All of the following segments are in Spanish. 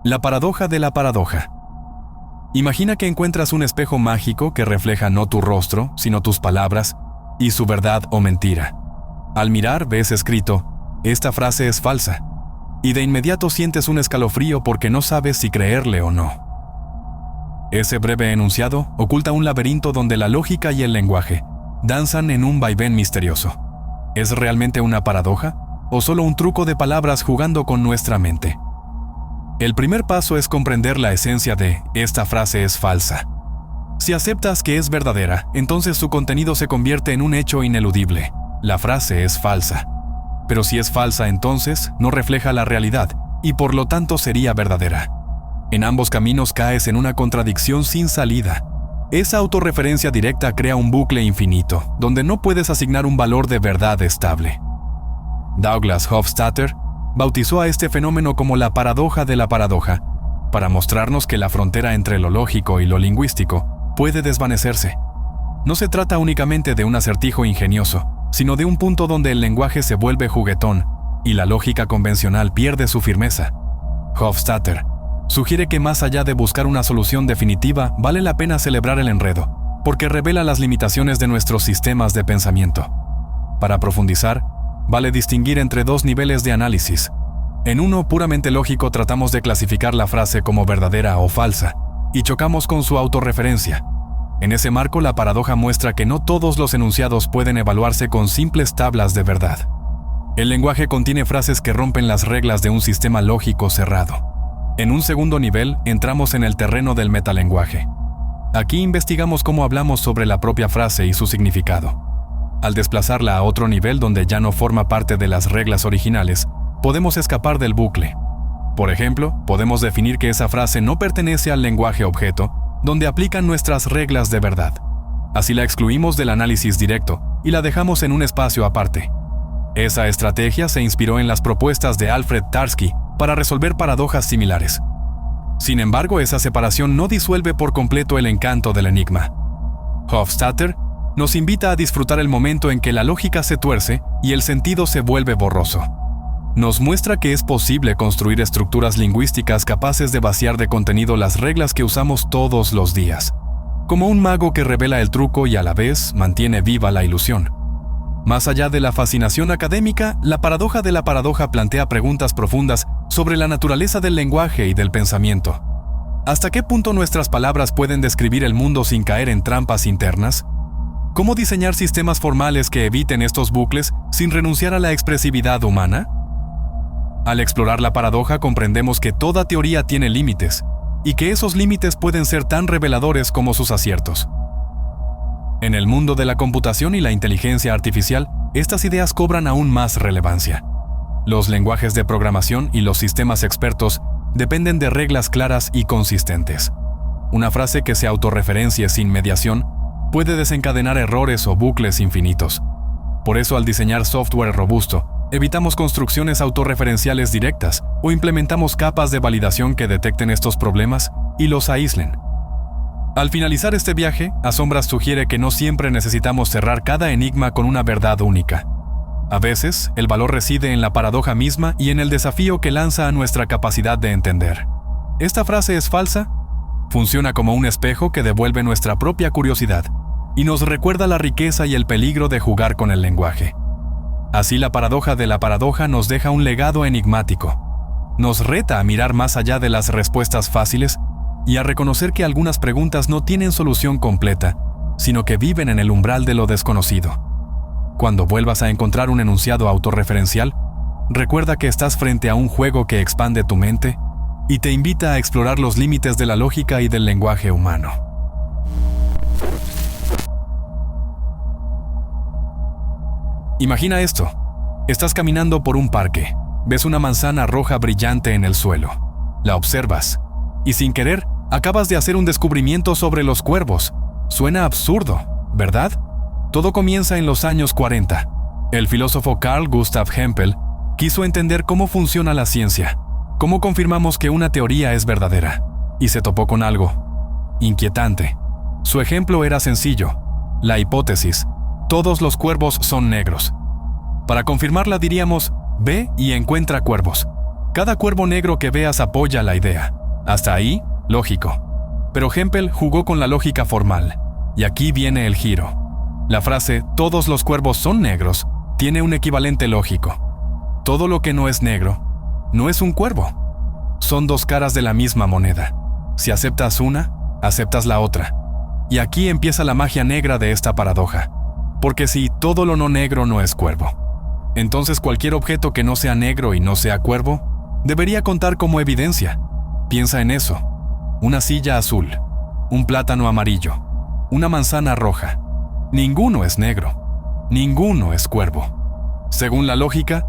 La paradoja de la paradoja. Imagina que encuentras un espejo mágico que refleja no tu rostro, sino tus palabras, y su verdad o mentira. Al mirar ves escrito, esta frase es falsa, y de inmediato sientes un escalofrío porque no sabes si creerle o no. Ese breve enunciado oculta un laberinto donde la lógica y el lenguaje danzan en un vaivén misterioso. ¿Es realmente una paradoja o solo un truco de palabras jugando con nuestra mente? El primer paso es comprender la esencia de esta frase es falsa. Si aceptas que es verdadera, entonces su contenido se convierte en un hecho ineludible. La frase es falsa. Pero si es falsa, entonces no refleja la realidad y por lo tanto sería verdadera. En ambos caminos caes en una contradicción sin salida. Esa autorreferencia directa crea un bucle infinito, donde no puedes asignar un valor de verdad estable. Douglas Hofstadter bautizó a este fenómeno como la paradoja de la paradoja, para mostrarnos que la frontera entre lo lógico y lo lingüístico puede desvanecerse. No se trata únicamente de un acertijo ingenioso, sino de un punto donde el lenguaje se vuelve juguetón y la lógica convencional pierde su firmeza. Hofstadter sugiere que más allá de buscar una solución definitiva, vale la pena celebrar el enredo, porque revela las limitaciones de nuestros sistemas de pensamiento. Para profundizar, vale distinguir entre dos niveles de análisis. En uno puramente lógico tratamos de clasificar la frase como verdadera o falsa, y chocamos con su autorreferencia. En ese marco, la paradoja muestra que no todos los enunciados pueden evaluarse con simples tablas de verdad. El lenguaje contiene frases que rompen las reglas de un sistema lógico cerrado. En un segundo nivel, entramos en el terreno del metalenguaje. Aquí investigamos cómo hablamos sobre la propia frase y su significado. Al desplazarla a otro nivel donde ya no forma parte de las reglas originales, podemos escapar del bucle. Por ejemplo, podemos definir que esa frase no pertenece al lenguaje objeto, donde aplican nuestras reglas de verdad. Así la excluimos del análisis directo y la dejamos en un espacio aparte. Esa estrategia se inspiró en las propuestas de Alfred Tarski para resolver paradojas similares. Sin embargo, esa separación no disuelve por completo el encanto del enigma. Hofstadter nos invita a disfrutar el momento en que la lógica se tuerce y el sentido se vuelve borroso. Nos muestra que es posible construir estructuras lingüísticas capaces de vaciar de contenido las reglas que usamos todos los días, como un mago que revela el truco y a la vez mantiene viva la ilusión. Más allá de la fascinación académica, la paradoja de la paradoja plantea preguntas profundas sobre la naturaleza del lenguaje y del pensamiento. ¿Hasta qué punto nuestras palabras pueden describir el mundo sin caer en trampas internas? ¿Cómo diseñar sistemas formales que eviten estos bucles sin renunciar a la expresividad humana? Al explorar la paradoja comprendemos que toda teoría tiene límites, y que esos límites pueden ser tan reveladores como sus aciertos. En el mundo de la computación y la inteligencia artificial, estas ideas cobran aún más relevancia. Los lenguajes de programación y los sistemas expertos dependen de reglas claras y consistentes. Una frase que se autorreferencie sin mediación puede desencadenar errores o bucles infinitos. Por eso, al diseñar software robusto, evitamos construcciones autorreferenciales directas o implementamos capas de validación que detecten estos problemas y los aíslen. Al finalizar este viaje, Asombras sugiere que no siempre necesitamos cerrar cada enigma con una verdad única. A veces, el valor reside en la paradoja misma y en el desafío que lanza a nuestra capacidad de entender. ¿Esta frase es falsa? Funciona como un espejo que devuelve nuestra propia curiosidad y nos recuerda la riqueza y el peligro de jugar con el lenguaje. Así, la paradoja de la paradoja nos deja un legado enigmático. Nos reta a mirar más allá de las respuestas fáciles y a reconocer que algunas preguntas no tienen solución completa, sino que viven en el umbral de lo desconocido. Cuando vuelvas a encontrar un enunciado autorreferencial, recuerda que estás frente a un juego que expande tu mente y te invita a explorar los límites de la lógica y del lenguaje humano. Imagina esto. Estás caminando por un parque. Ves una manzana roja brillante en el suelo. La observas. Y sin querer, acabas de hacer un descubrimiento sobre los cuervos. Suena absurdo, ¿verdad? Todo comienza en los años 40. El filósofo Carl Gustav Hempel quiso entender cómo funciona la ciencia, cómo confirmamos que una teoría es verdadera, y se topó con algo inquietante. Su ejemplo era sencillo: la hipótesis, todos los cuervos son negros. Para confirmarla diríamos, ve y encuentra cuervos. Cada cuervo negro que veas apoya la idea. Hasta ahí, lógico. Pero Hempel jugó con la lógica formal. Y aquí viene el giro. La frase «todos los cuervos son negros» tiene un equivalente lógico. Todo lo que no es negro no es un cuervo. Son dos caras de la misma moneda. Si aceptas una, aceptas la otra. Y aquí empieza la magia negra de esta paradoja. Porque si todo lo no negro no es cuervo, entonces cualquier objeto que no sea negro y no sea cuervo debería contar como evidencia. Piensa en eso. Una silla azul, un plátano amarillo, una manzana roja. Ninguno es negro. Ninguno es cuervo. Según la lógica,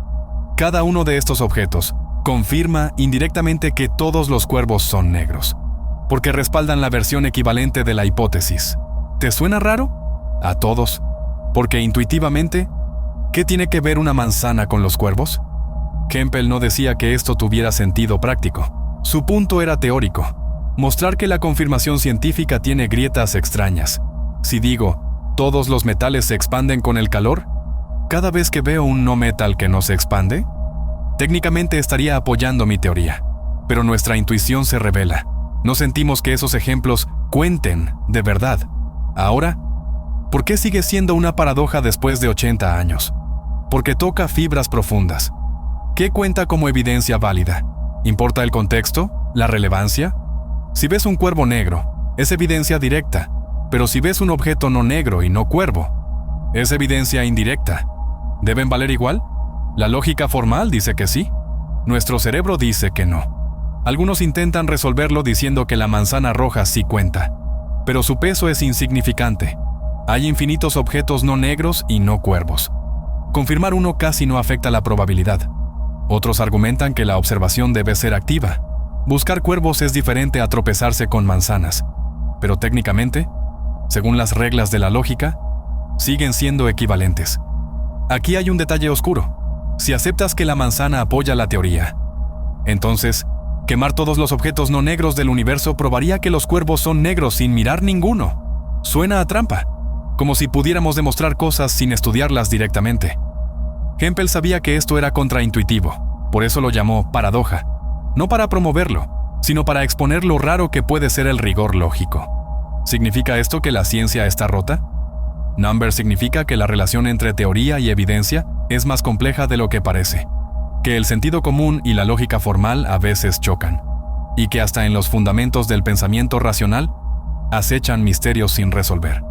cada uno de estos objetos confirma indirectamente que todos los cuervos son negros, porque respaldan la versión equivalente de la hipótesis. ¿Te suena raro? A todos. Porque intuitivamente, ¿qué tiene que ver una manzana con los cuervos? Hempel no decía que esto tuviera sentido práctico. Su punto era teórico. Mostrar que la confirmación científica tiene grietas extrañas. Si digo, ¿todos los metales se expanden con el calor? ¿Cada vez que veo un no metal que no se expande? Técnicamente estaría apoyando mi teoría. Pero nuestra intuición se revela. No sentimos que esos ejemplos cuenten de verdad. Ahora, ¿por qué sigue siendo una paradoja después de 80 años? Porque toca fibras profundas. ¿Qué cuenta como evidencia válida? ¿Importa el contexto? ¿La relevancia? Si ves un cuervo negro, es evidencia directa. Pero si ves un objeto no negro y no cuervo, es evidencia indirecta. ¿Deben valer igual? La lógica formal dice que sí. Nuestro cerebro dice que no. Algunos intentan resolverlo diciendo que la manzana roja sí cuenta, pero su peso es insignificante. Hay infinitos objetos no negros y no cuervos. Confirmar uno casi no afecta la probabilidad. Otros argumentan que la observación debe ser activa. Buscar cuervos es diferente a tropezarse con manzanas, pero técnicamente, según las reglas de la lógica, siguen siendo equivalentes. Aquí hay un detalle oscuro. Si aceptas que la manzana apoya la teoría, entonces, quemar todos los objetos no negros del universo probaría que los cuervos son negros sin mirar ninguno. Suena a trampa, como si pudiéramos demostrar cosas sin estudiarlas directamente. Hempel sabía que esto era contraintuitivo, por eso lo llamó paradoja, no para promoverlo, sino para exponer lo raro que puede ser el rigor lógico. ¿Significa esto que la ciencia está rota? Number significa que la relación entre teoría y evidencia es más compleja de lo que parece, que el sentido común y la lógica formal a veces chocan, y que hasta en los fundamentos del pensamiento racional acechan misterios sin resolver.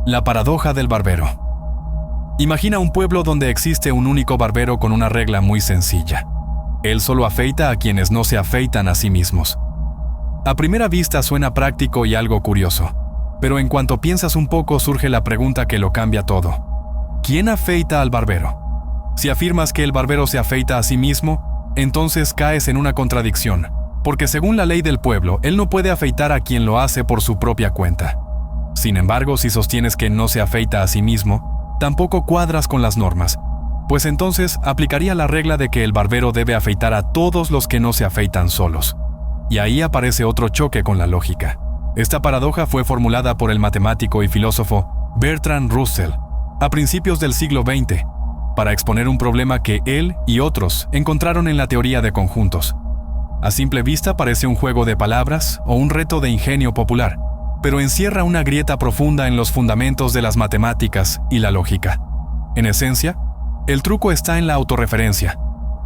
La paradoja del barbero. Imagina un pueblo donde existe un único barbero con una regla muy sencilla. Él solo afeita a quienes no se afeitan a sí mismos. A primera vista suena práctico y algo curioso, pero en cuanto piensas un poco surge la pregunta que lo cambia todo. ¿Quién afeita al barbero? Si afirmas que el barbero se afeita a sí mismo, entonces caes en una contradicción, porque según la ley del pueblo, él no puede afeitar a quien lo hace por su propia cuenta. Sin embargo, si sostienes que no se afeita a sí mismo, tampoco cuadras con las normas, pues entonces aplicaría la regla de que el barbero debe afeitar a todos los que no se afeitan solos. Y ahí aparece otro choque con la lógica. Esta paradoja fue formulada por el matemático y filósofo Bertrand Russell a principios del siglo XX, para exponer un problema que él y otros encontraron en la teoría de conjuntos. A simple vista parece un juego de palabras o un reto de ingenio popular, pero encierra una grieta profunda en los fundamentos de las matemáticas y la lógica. En esencia, el truco está en la autorreferencia.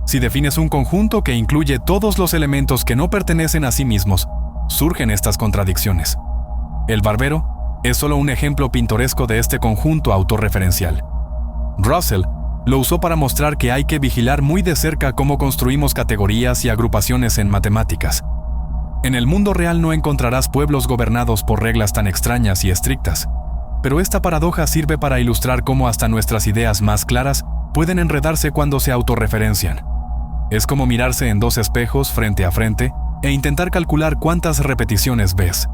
Si defines un conjunto que incluye todos los elementos que no pertenecen a sí mismos, surgen estas contradicciones. El barbero es solo un ejemplo pintoresco de este conjunto autorreferencial. Russell lo usó para mostrar que hay que vigilar muy de cerca cómo construimos categorías y agrupaciones en matemáticas. En el mundo real no encontrarás pueblos gobernados por reglas tan extrañas y estrictas, pero esta paradoja sirve para ilustrar cómo hasta nuestras ideas más claras pueden enredarse cuando se autorreferencian. Es como mirarse en dos espejos frente a frente e intentar calcular cuántas repeticiones ves.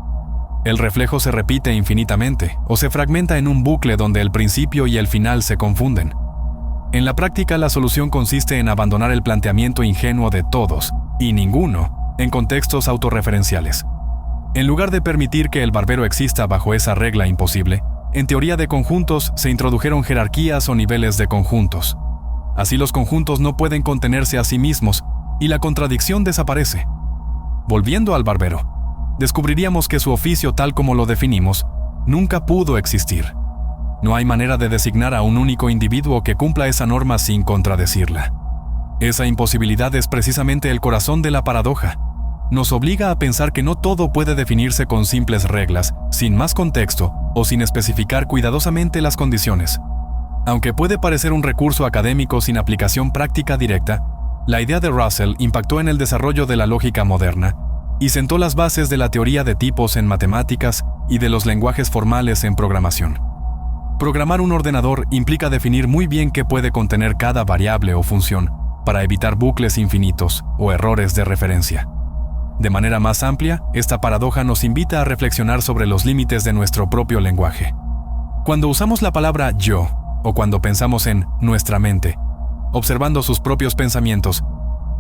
El reflejo se repite infinitamente o se fragmenta en un bucle donde el principio y el final se confunden. En la práctica, la solución consiste en abandonar el planteamiento ingenuo de todos y ninguno en contextos autorreferenciales. En lugar de permitir que el barbero exista bajo esa regla imposible, en teoría de conjuntos se introdujeron jerarquías o niveles de conjuntos. Así los conjuntos no pueden contenerse a sí mismos y la contradicción desaparece. Volviendo al barbero, descubriríamos que su oficio tal como lo definimos nunca pudo existir. No hay manera de designar a un único individuo que cumpla esa norma sin contradecirla. Esa imposibilidad es precisamente el corazón de la paradoja. Nos obliga a pensar que no todo puede definirse con simples reglas, sin más contexto o sin especificar cuidadosamente las condiciones. Aunque puede parecer un recurso académico sin aplicación práctica directa, la idea de Russell impactó en el desarrollo de la lógica moderna y sentó las bases de la teoría de tipos en matemáticas y de los lenguajes formales en programación. Programar un ordenador implica definir muy bien qué puede contener cada variable o función para evitar bucles infinitos o errores de referencia. De manera más amplia, esta paradoja nos invita a reflexionar sobre los límites de nuestro propio lenguaje. Cuando usamos la palabra yo, o cuando pensamos en nuestra mente, observando sus propios pensamientos,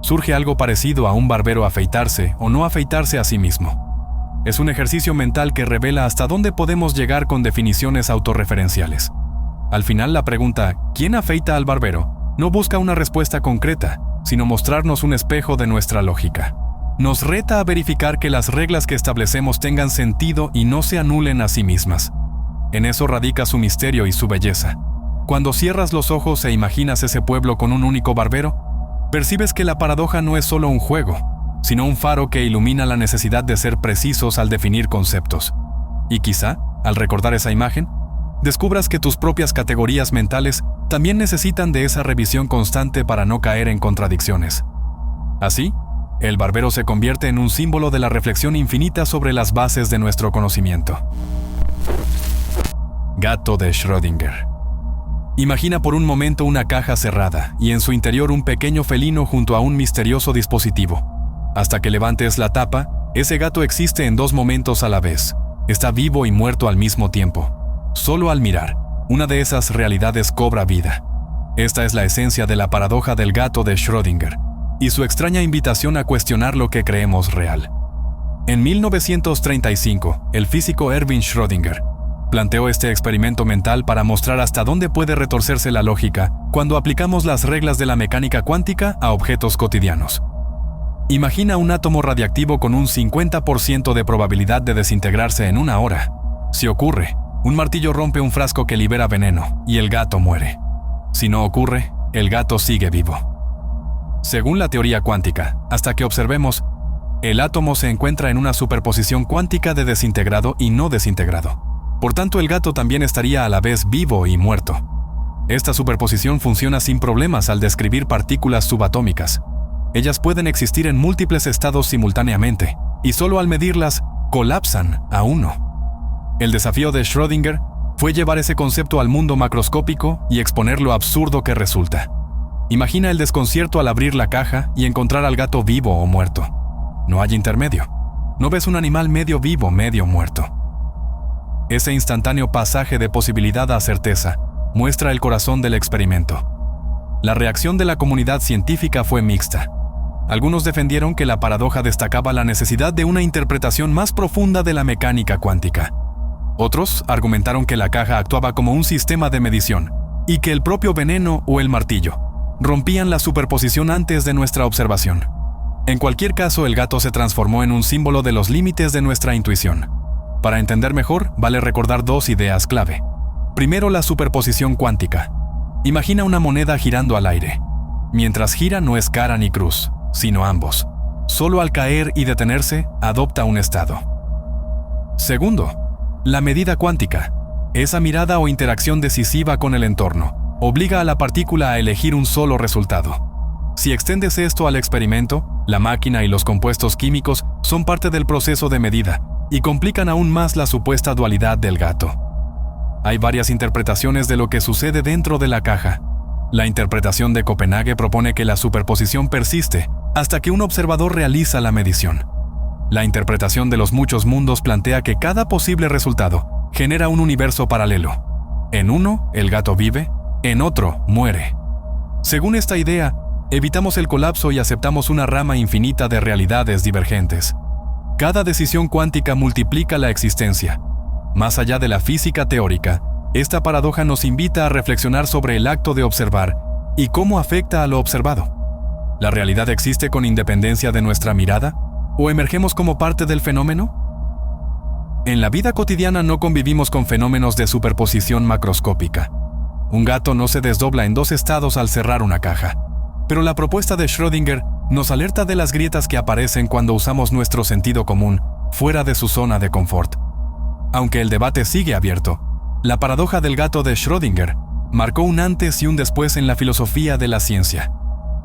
surge algo parecido a un barbero afeitarse o no afeitarse a sí mismo. Es un ejercicio mental que revela hasta dónde podemos llegar con definiciones autorreferenciales. Al final, la pregunta ¿quién afeita al barbero? No busca una respuesta concreta, sino mostrarnos un espejo de nuestra lógica. Nos reta a verificar que las reglas que establecemos tengan sentido y no se anulen a sí mismas. En eso radica su misterio y su belleza. Cuando cierras los ojos e imaginas ese pueblo con un único barbero, percibes que la paradoja no es solo un juego, sino un faro que ilumina la necesidad de ser precisos al definir conceptos. Y quizá, al recordar esa imagen, descubras que tus propias categorías mentales también necesitan de esa revisión constante para no caer en contradicciones. Así, el barbero se convierte en un símbolo de la reflexión infinita sobre las bases de nuestro conocimiento. Gato de Schrödinger. Imagina por un momento una caja cerrada y en su interior un pequeño felino junto a un misterioso dispositivo. Hasta que levantes la tapa, ese gato existe en dos momentos a la vez. Está vivo y muerto al mismo tiempo. Solo al mirar, una de esas realidades cobra vida. Esta es la esencia de la paradoja del gato de Schrödinger y su extraña invitación a cuestionar lo que creemos real. En 1935, el físico Erwin Schrödinger planteó este experimento mental para mostrar hasta dónde puede retorcerse la lógica cuando aplicamos las reglas de la mecánica cuántica a objetos cotidianos. Imagina un átomo radiactivo con un 50% de probabilidad de desintegrarse en una hora. Si ocurre, un martillo rompe un frasco que libera veneno y el gato muere. Si no ocurre, el gato sigue vivo. Según la teoría cuántica, hasta que observemos, el átomo se encuentra en una superposición cuántica de desintegrado y no desintegrado. Por tanto, el gato también estaría a la vez vivo y muerto. Esta superposición funciona sin problemas al describir partículas subatómicas. Ellas pueden existir en múltiples estados simultáneamente, y solo al medirlas, colapsan a uno. El desafío de Schrödinger fue llevar ese concepto al mundo macroscópico y exponer lo absurdo que resulta. Imagina el desconcierto al abrir la caja y encontrar al gato vivo o muerto. No hay intermedio. No ves un animal medio vivo, medio muerto. Ese instantáneo pasaje de posibilidad a certeza muestra el corazón del experimento. La reacción de la comunidad científica fue mixta. Algunos defendieron que la paradoja destacaba la necesidad de una interpretación más profunda de la mecánica cuántica. Otros argumentaron que la caja actuaba como un sistema de medición y que el propio veneno o el martillo rompían la superposición antes de nuestra observación. En cualquier caso, el gato se transformó en un símbolo de los límites de nuestra intuición. Para entender mejor, vale recordar dos ideas clave. Primero, la superposición cuántica. Imagina una moneda girando al aire. Mientras gira no es cara ni cruz, sino ambos. Solo al caer y detenerse, adopta un estado. Segundo, la medida cuántica. Esa mirada o interacción decisiva con el entorno obliga a la partícula a elegir un solo resultado. Si extiendes esto al experimento, la máquina y los compuestos químicos son parte del proceso de medida y complican aún más la supuesta dualidad del gato. Hay varias interpretaciones de lo que sucede dentro de la caja. La interpretación de Copenhague propone que la superposición persiste hasta que un observador realiza la medición. La interpretación de los muchos mundos plantea que cada posible resultado genera un universo paralelo. En uno, el gato vive, en otro, muere. Según esta idea, evitamos el colapso y aceptamos una rama infinita de realidades divergentes. Cada decisión cuántica multiplica la existencia. Más allá de la física teórica, esta paradoja nos invita a reflexionar sobre el acto de observar ¿Y cómo afecta a lo observado? ¿La realidad existe con independencia de nuestra mirada? ¿O emergemos como parte del fenómeno? En la vida cotidiana no convivimos con fenómenos de superposición macroscópica. Un gato no se desdobla en dos estados al cerrar una caja. Pero la propuesta de Schrödinger nos alerta de las grietas que aparecen cuando usamos nuestro sentido común fuera de su zona de confort. Aunque el debate sigue abierto, la paradoja del gato de Schrödinger marcó un antes y un después en la filosofía de la ciencia.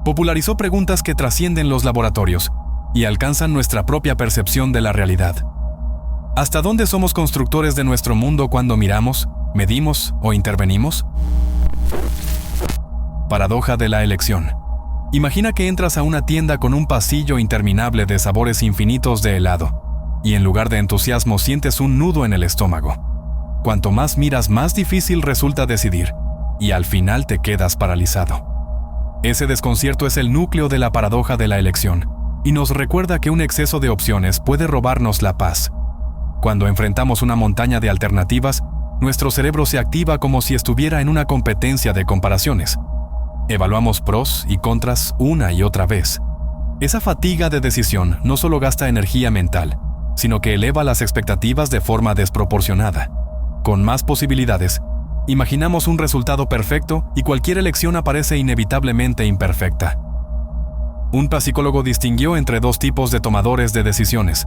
Popularizó preguntas que trascienden los laboratorios y alcanzan nuestra propia percepción de la realidad. ¿Hasta dónde somos constructores de nuestro mundo cuando miramos, medimos o intervenimos? Paradoja de la elección. Imagina que entras a una tienda con un pasillo interminable de sabores infinitos de helado, y en lugar de entusiasmo sientes un nudo en el estómago. Cuanto más miras, más difícil resulta decidir, y al final te quedas paralizado. Ese desconcierto es el núcleo de la paradoja de la elección, y nos recuerda que un exceso de opciones puede robarnos la paz. Cuando enfrentamos una montaña de alternativas, nuestro cerebro se activa como si estuviera en una competencia de comparaciones. Evaluamos pros y contras una y otra vez. Esa fatiga de decisión no solo gasta energía mental, sino que eleva las expectativas de forma desproporcionada. Con más posibilidades, imaginamos un resultado perfecto y cualquier elección aparece inevitablemente imperfecta. Un psicólogo distinguió entre dos tipos de tomadores de decisiones.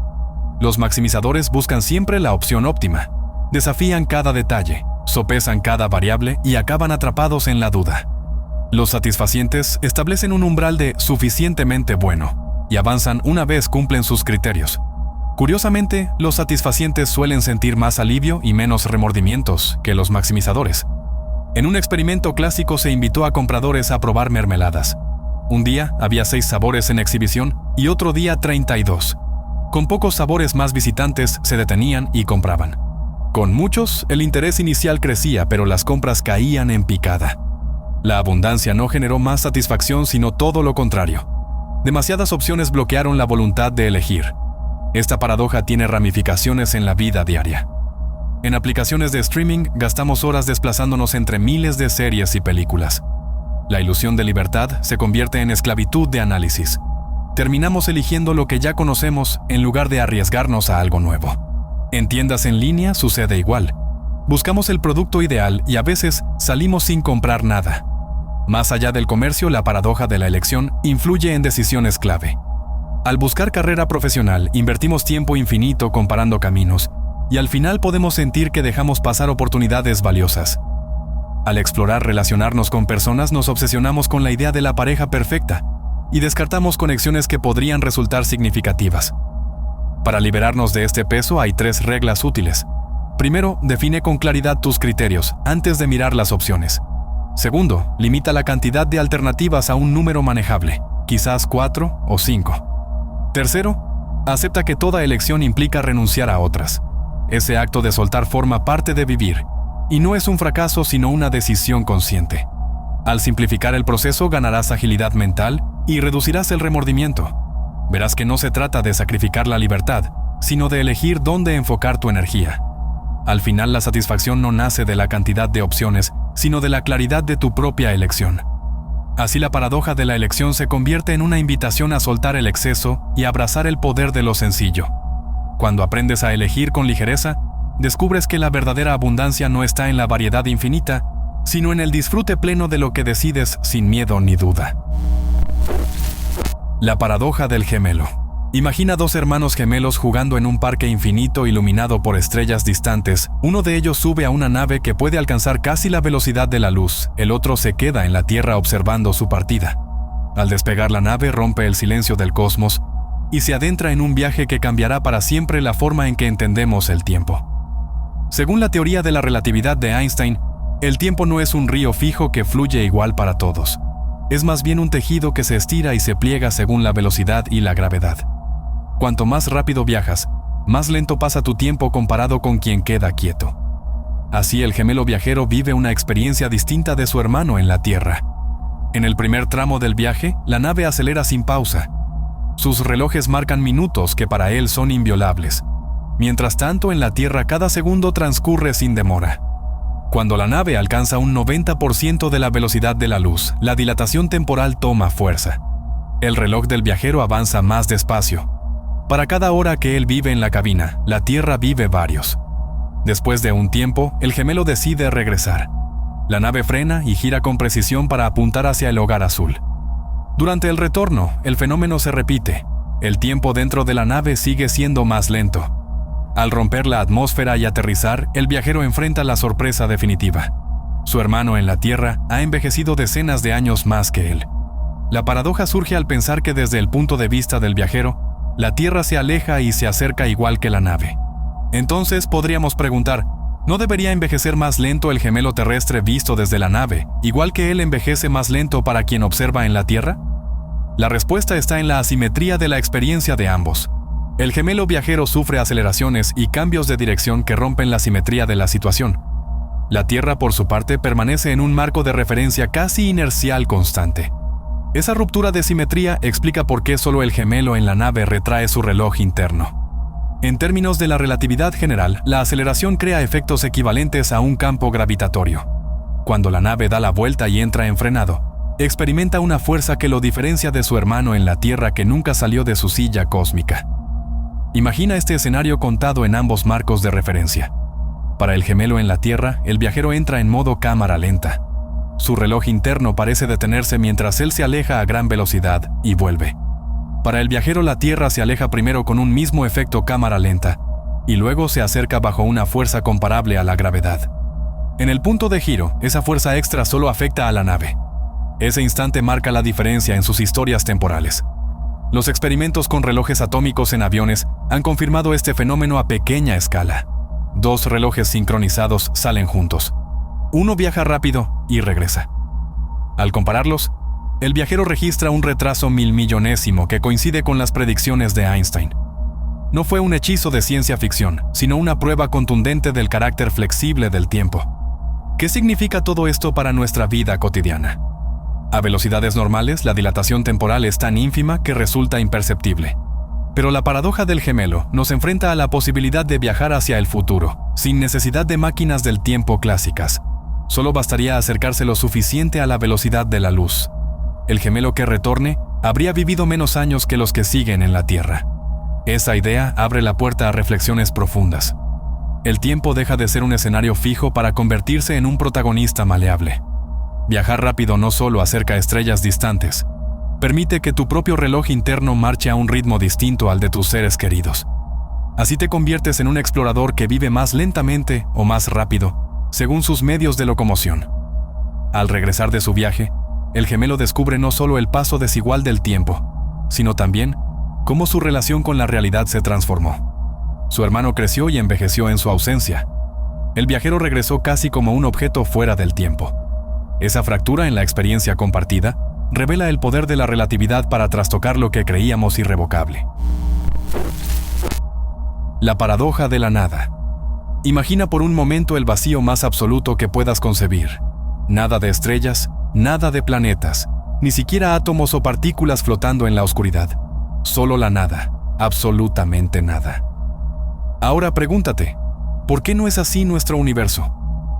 Los maximizadores buscan siempre la opción óptima, desafían cada detalle, sopesan cada variable y acaban atrapados en la duda. Los satisfacientes establecen un umbral de suficientemente bueno y avanzan una vez cumplen sus criterios. Curiosamente, los satisfacientes suelen sentir más alivio y menos remordimientos que los maximizadores. En un experimento clásico se invitó a compradores a probar mermeladas. Un día había 6 sabores en exhibición y otro día 32. Con pocos sabores, más visitantes se detenían y compraban. Con muchos, el interés inicial crecía, pero las compras caían en picada. La abundancia no generó más satisfacción, sino todo lo contrario. Demasiadas opciones bloquearon la voluntad de elegir. Esta paradoja tiene ramificaciones en la vida diaria. En aplicaciones de streaming gastamos horas desplazándonos entre miles de series y películas. La ilusión de libertad se convierte en esclavitud de análisis. Terminamos eligiendo lo que ya conocemos en lugar de arriesgarnos a algo nuevo. En tiendas en línea sucede igual. Buscamos el producto ideal y a veces salimos sin comprar nada. Más allá del comercio, la paradoja de la elección influye en decisiones clave. Al buscar carrera profesional, invertimos tiempo infinito comparando caminos, y al final podemos sentir que dejamos pasar oportunidades valiosas. Al explorar relacionarnos con personas, nos obsesionamos con la idea de la pareja perfecta, y descartamos conexiones que podrían resultar significativas. Para liberarnos de este peso hay 3 reglas útiles. Primero, define con claridad tus criterios antes de mirar las opciones. Segundo, limita la cantidad de alternativas a un número manejable, quizás 4 o 5. Tercero, acepta que toda elección implica renunciar a otras. Ese acto de soltar forma parte de vivir, y no es un fracaso sino una decisión consciente. Al simplificar el proceso ganarás agilidad mental y reducirás el remordimiento. Verás que no se trata de sacrificar la libertad, sino de elegir dónde enfocar tu energía. Al final, la satisfacción no nace de la cantidad de opciones, sino de la claridad de tu propia elección. Así, la paradoja de la elección se convierte en una invitación a soltar el exceso y abrazar el poder de lo sencillo. Cuando aprendes a elegir con ligereza, descubres que la verdadera abundancia no está en la variedad infinita, sino en el disfrute pleno de lo que decides sin miedo ni duda. La paradoja del gemelo. Imagina 2 hermanos gemelos jugando en un parque infinito iluminado por estrellas distantes. Uno de ellos sube a una nave que puede alcanzar casi la velocidad de la luz. El otro se queda en la Tierra observando su partida. Al despegar la nave rompe el silencio del cosmos y se adentra en un viaje que cambiará para siempre la forma en que entendemos el tiempo. Según la teoría de la relatividad de Einstein, el tiempo no es un río fijo que fluye igual para todos. Es más bien un tejido que se estira y se pliega según la velocidad y la gravedad. Cuanto más rápido viajas, más lento pasa tu tiempo comparado con quien queda quieto. Así, el gemelo viajero vive una experiencia distinta de su hermano en la Tierra. En el primer tramo del viaje, la nave acelera sin pausa. Sus relojes marcan minutos que para él son inviolables. Mientras tanto, en la Tierra cada segundo transcurre sin demora. Cuando la nave alcanza un 90% de la velocidad de la luz, la dilatación temporal toma fuerza. El reloj del viajero avanza más despacio. Para cada hora que él vive en la cabina, la Tierra vive varios. Después de un tiempo, el gemelo decide regresar. La nave frena y gira con precisión para apuntar hacia el hogar azul. Durante el retorno, el fenómeno se repite. El tiempo dentro de la nave sigue siendo más lento. Al romper la atmósfera y aterrizar, el viajero enfrenta la sorpresa definitiva. Su hermano en la Tierra ha envejecido decenas de años más que él. La paradoja surge al pensar que desde el punto de vista del viajero, la Tierra se aleja y se acerca igual que la nave. Entonces podríamos preguntar, ¿no debería envejecer más lento el gemelo terrestre visto desde la nave, igual que él envejece más lento para quien observa en la Tierra? La respuesta está en la asimetría de la experiencia de ambos. El gemelo viajero sufre aceleraciones y cambios de dirección que rompen la simetría de la situación. La Tierra, por su parte, permanece en un marco de referencia casi inercial constante. Esa ruptura de simetría explica por qué solo el gemelo en la nave retrae su reloj interno. En términos de la relatividad general, la aceleración crea efectos equivalentes a un campo gravitatorio. Cuando la nave da la vuelta y entra en frenado, experimenta una fuerza que lo diferencia de su hermano en la Tierra que nunca salió de su silla cósmica. Imagina este escenario contado en ambos marcos de referencia. Para el gemelo en la Tierra, el viajero entra en modo cámara lenta. Su reloj interno parece detenerse mientras él se aleja a gran velocidad y vuelve. Para el viajero, la Tierra se aleja primero con un mismo efecto cámara lenta y luego se acerca bajo una fuerza comparable a la gravedad. En el punto de giro, esa fuerza extra solo afecta a la nave. Ese instante marca la diferencia en sus historias temporales. Los experimentos con relojes atómicos en aviones han confirmado este fenómeno a pequeña escala. Dos relojes sincronizados salen juntos. Uno viaja rápido y regresa. Al compararlos, el viajero registra un retraso milmillonésimo que coincide con las predicciones de Einstein. No fue un hechizo de ciencia ficción, sino una prueba contundente del carácter flexible del tiempo. ¿Qué significa todo esto para nuestra vida cotidiana? A velocidades normales, la dilatación temporal es tan ínfima que resulta imperceptible. Pero la paradoja del gemelo nos enfrenta a la posibilidad de viajar hacia el futuro, sin necesidad de máquinas del tiempo clásicas. Solo bastaría acercarse lo suficiente a la velocidad de la luz. El gemelo que retorne habría vivido menos años que los que siguen en la Tierra. Esa idea abre la puerta a reflexiones profundas. El tiempo deja de ser un escenario fijo para convertirse en un protagonista maleable. Viajar rápido no solo acerca estrellas distantes, permite que tu propio reloj interno marche a un ritmo distinto al de tus seres queridos. Así te conviertes en un explorador que vive más lentamente o más rápido, según sus medios de locomoción. Al regresar de su viaje, el gemelo descubre no solo el paso desigual del tiempo, sino también cómo su relación con la realidad se transformó. Su hermano creció y envejeció en su ausencia. El viajero regresó casi como un objeto fuera del tiempo. Esa fractura en la experiencia compartida revela el poder de la relatividad para trastocar lo que creíamos irrevocable. La paradoja de la nada. Imagina por un momento el vacío más absoluto que puedas concebir. Nada de estrellas, nada de planetas, ni siquiera átomos o partículas flotando en la oscuridad. Solo la nada, absolutamente nada. Ahora pregúntate, ¿por qué no es así nuestro universo?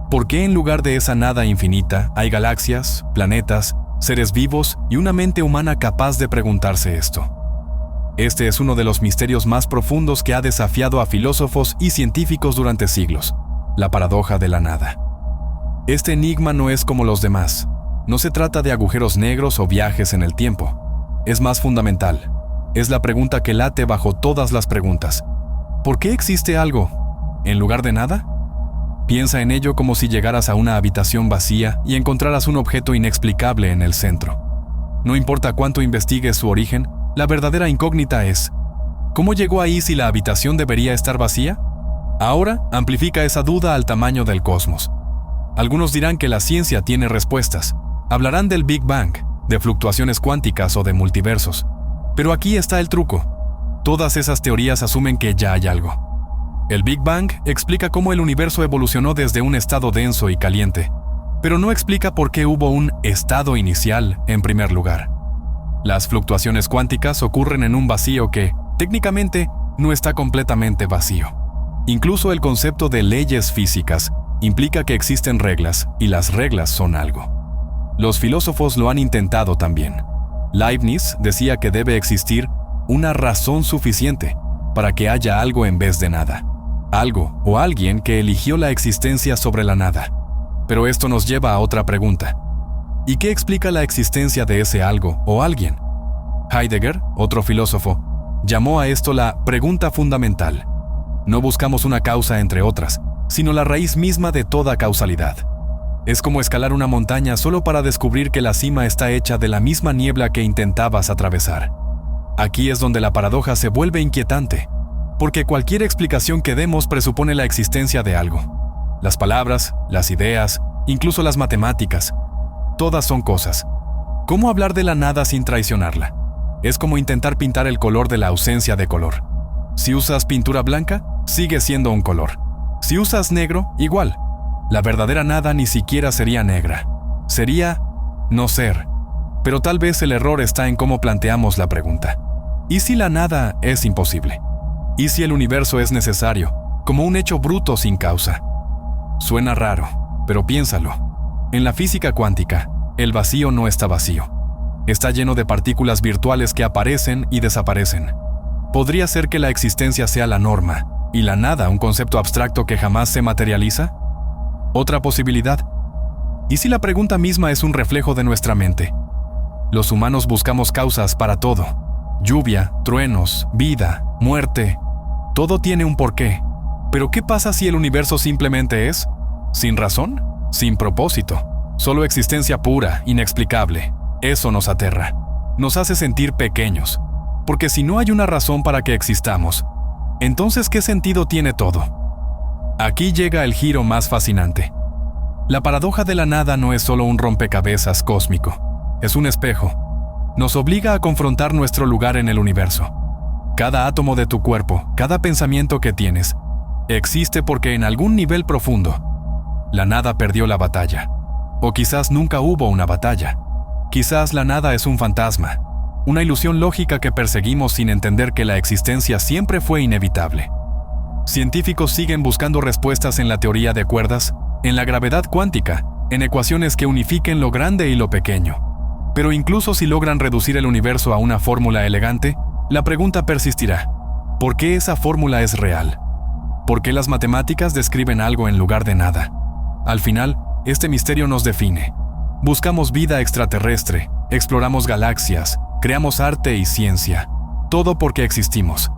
¿Por qué en lugar de esa nada infinita hay galaxias, planetas, seres vivos y una mente humana capaz de preguntarse esto? Este es uno de los misterios más profundos que ha desafiado a filósofos y científicos durante siglos, la paradoja de la nada. Este enigma no es como los demás. No se trata de agujeros negros o viajes en el tiempo. Es más fundamental. Es la pregunta que late bajo todas las preguntas. ¿Por qué existe algo en lugar de nada? Piensa en ello como si llegaras a una habitación vacía y encontraras un objeto inexplicable en el centro. No importa cuánto investigues su origen, la verdadera incógnita es: ¿cómo llegó ahí si la habitación debería estar vacía? Ahora, amplifica esa duda al tamaño del cosmos. Algunos dirán que la ciencia tiene respuestas. Hablarán del Big Bang, de fluctuaciones cuánticas o de multiversos. Pero aquí está el truco. Todas esas teorías asumen que ya hay algo. El Big Bang explica cómo el universo evolucionó desde un estado denso y caliente, pero no explica por qué hubo un estado inicial en primer lugar. Las fluctuaciones cuánticas ocurren en un vacío que, técnicamente, no está completamente vacío. Incluso el concepto de leyes físicas implica que existen reglas y las reglas son algo. Los filósofos lo han intentado también. Leibniz decía que debe existir una razón suficiente para que haya algo en vez de nada. Algo o alguien que eligió la existencia sobre la nada. Pero esto nos lleva a otra pregunta. ¿Y qué explica la existencia de ese algo o alguien? Heidegger, otro filósofo, llamó a esto la pregunta fundamental. No buscamos una causa entre otras, sino la raíz misma de toda causalidad. Es como escalar una montaña solo para descubrir que la cima está hecha de la misma niebla que intentabas atravesar. Aquí es donde la paradoja se vuelve inquietante, porque cualquier explicación que demos presupone la existencia de algo. Las palabras, las ideas, incluso las matemáticas, todas son cosas. ¿Cómo hablar de la nada sin traicionarla? Es como intentar pintar el color de la ausencia de color. Si usas pintura blanca, sigue siendo un color. Si usas negro, igual. La verdadera nada ni siquiera sería negra. Sería no ser. Pero tal vez el error está en cómo planteamos la pregunta. ¿Y si la nada es imposible? ¿Y si el universo es necesario, como un hecho bruto sin causa? Suena raro, pero piénsalo. En la física cuántica, el vacío no está vacío. Está lleno de partículas virtuales que aparecen y desaparecen. ¿Podría ser que la existencia sea la norma y la nada un concepto abstracto que jamás se materializa? Otra posibilidad. ¿Y si la pregunta misma es un reflejo de nuestra mente? Los humanos buscamos causas para todo. Lluvia, truenos, vida, muerte. Todo tiene un porqué. Pero ¿qué pasa si el universo simplemente es? ¿Sin razón? Sin propósito. Solo existencia pura, inexplicable. Eso nos aterra. Nos hace sentir pequeños. Porque si no hay una razón para que existamos, entonces ¿qué sentido tiene todo? Aquí llega el giro más fascinante. La paradoja de la nada no es solo un rompecabezas cósmico. Es un espejo. Nos obliga a confrontar nuestro lugar en el universo. Cada átomo de tu cuerpo, cada pensamiento que tienes, existe porque en algún nivel profundo, la nada perdió la batalla. O quizás nunca hubo una batalla. Quizás la nada es un fantasma, una ilusión lógica que perseguimos sin entender que la existencia siempre fue inevitable. Científicos siguen buscando respuestas en la teoría de cuerdas, en la gravedad cuántica, en ecuaciones que unifiquen lo grande y lo pequeño. Pero incluso si logran reducir el universo a una fórmula elegante, la pregunta persistirá. ¿Por qué esa fórmula es real? ¿Por qué las matemáticas describen algo en lugar de nada? Al final, este misterio nos define. Buscamos vida extraterrestre, exploramos galaxias, creamos arte y ciencia. Todo porque existimos.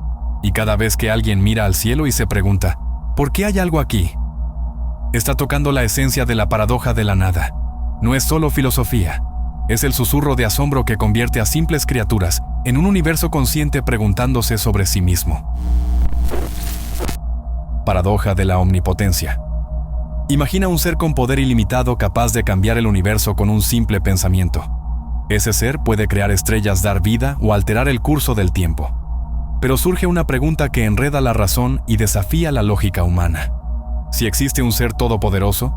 Y cada vez que alguien mira al cielo y se pregunta, ¿por qué hay algo aquí?, está tocando la esencia de la paradoja de la nada. No es solo filosofía. Es el susurro de asombro que convierte a simples criaturas en un universo consciente preguntándose sobre sí mismo. Paradoja de la omnipotencia. Imagina un ser con poder ilimitado capaz de cambiar el universo con un simple pensamiento. Ese ser puede crear estrellas, dar vida o alterar el curso del tiempo. Pero surge una pregunta que enreda la razón y desafía la lógica humana. Si existe un ser todopoderoso,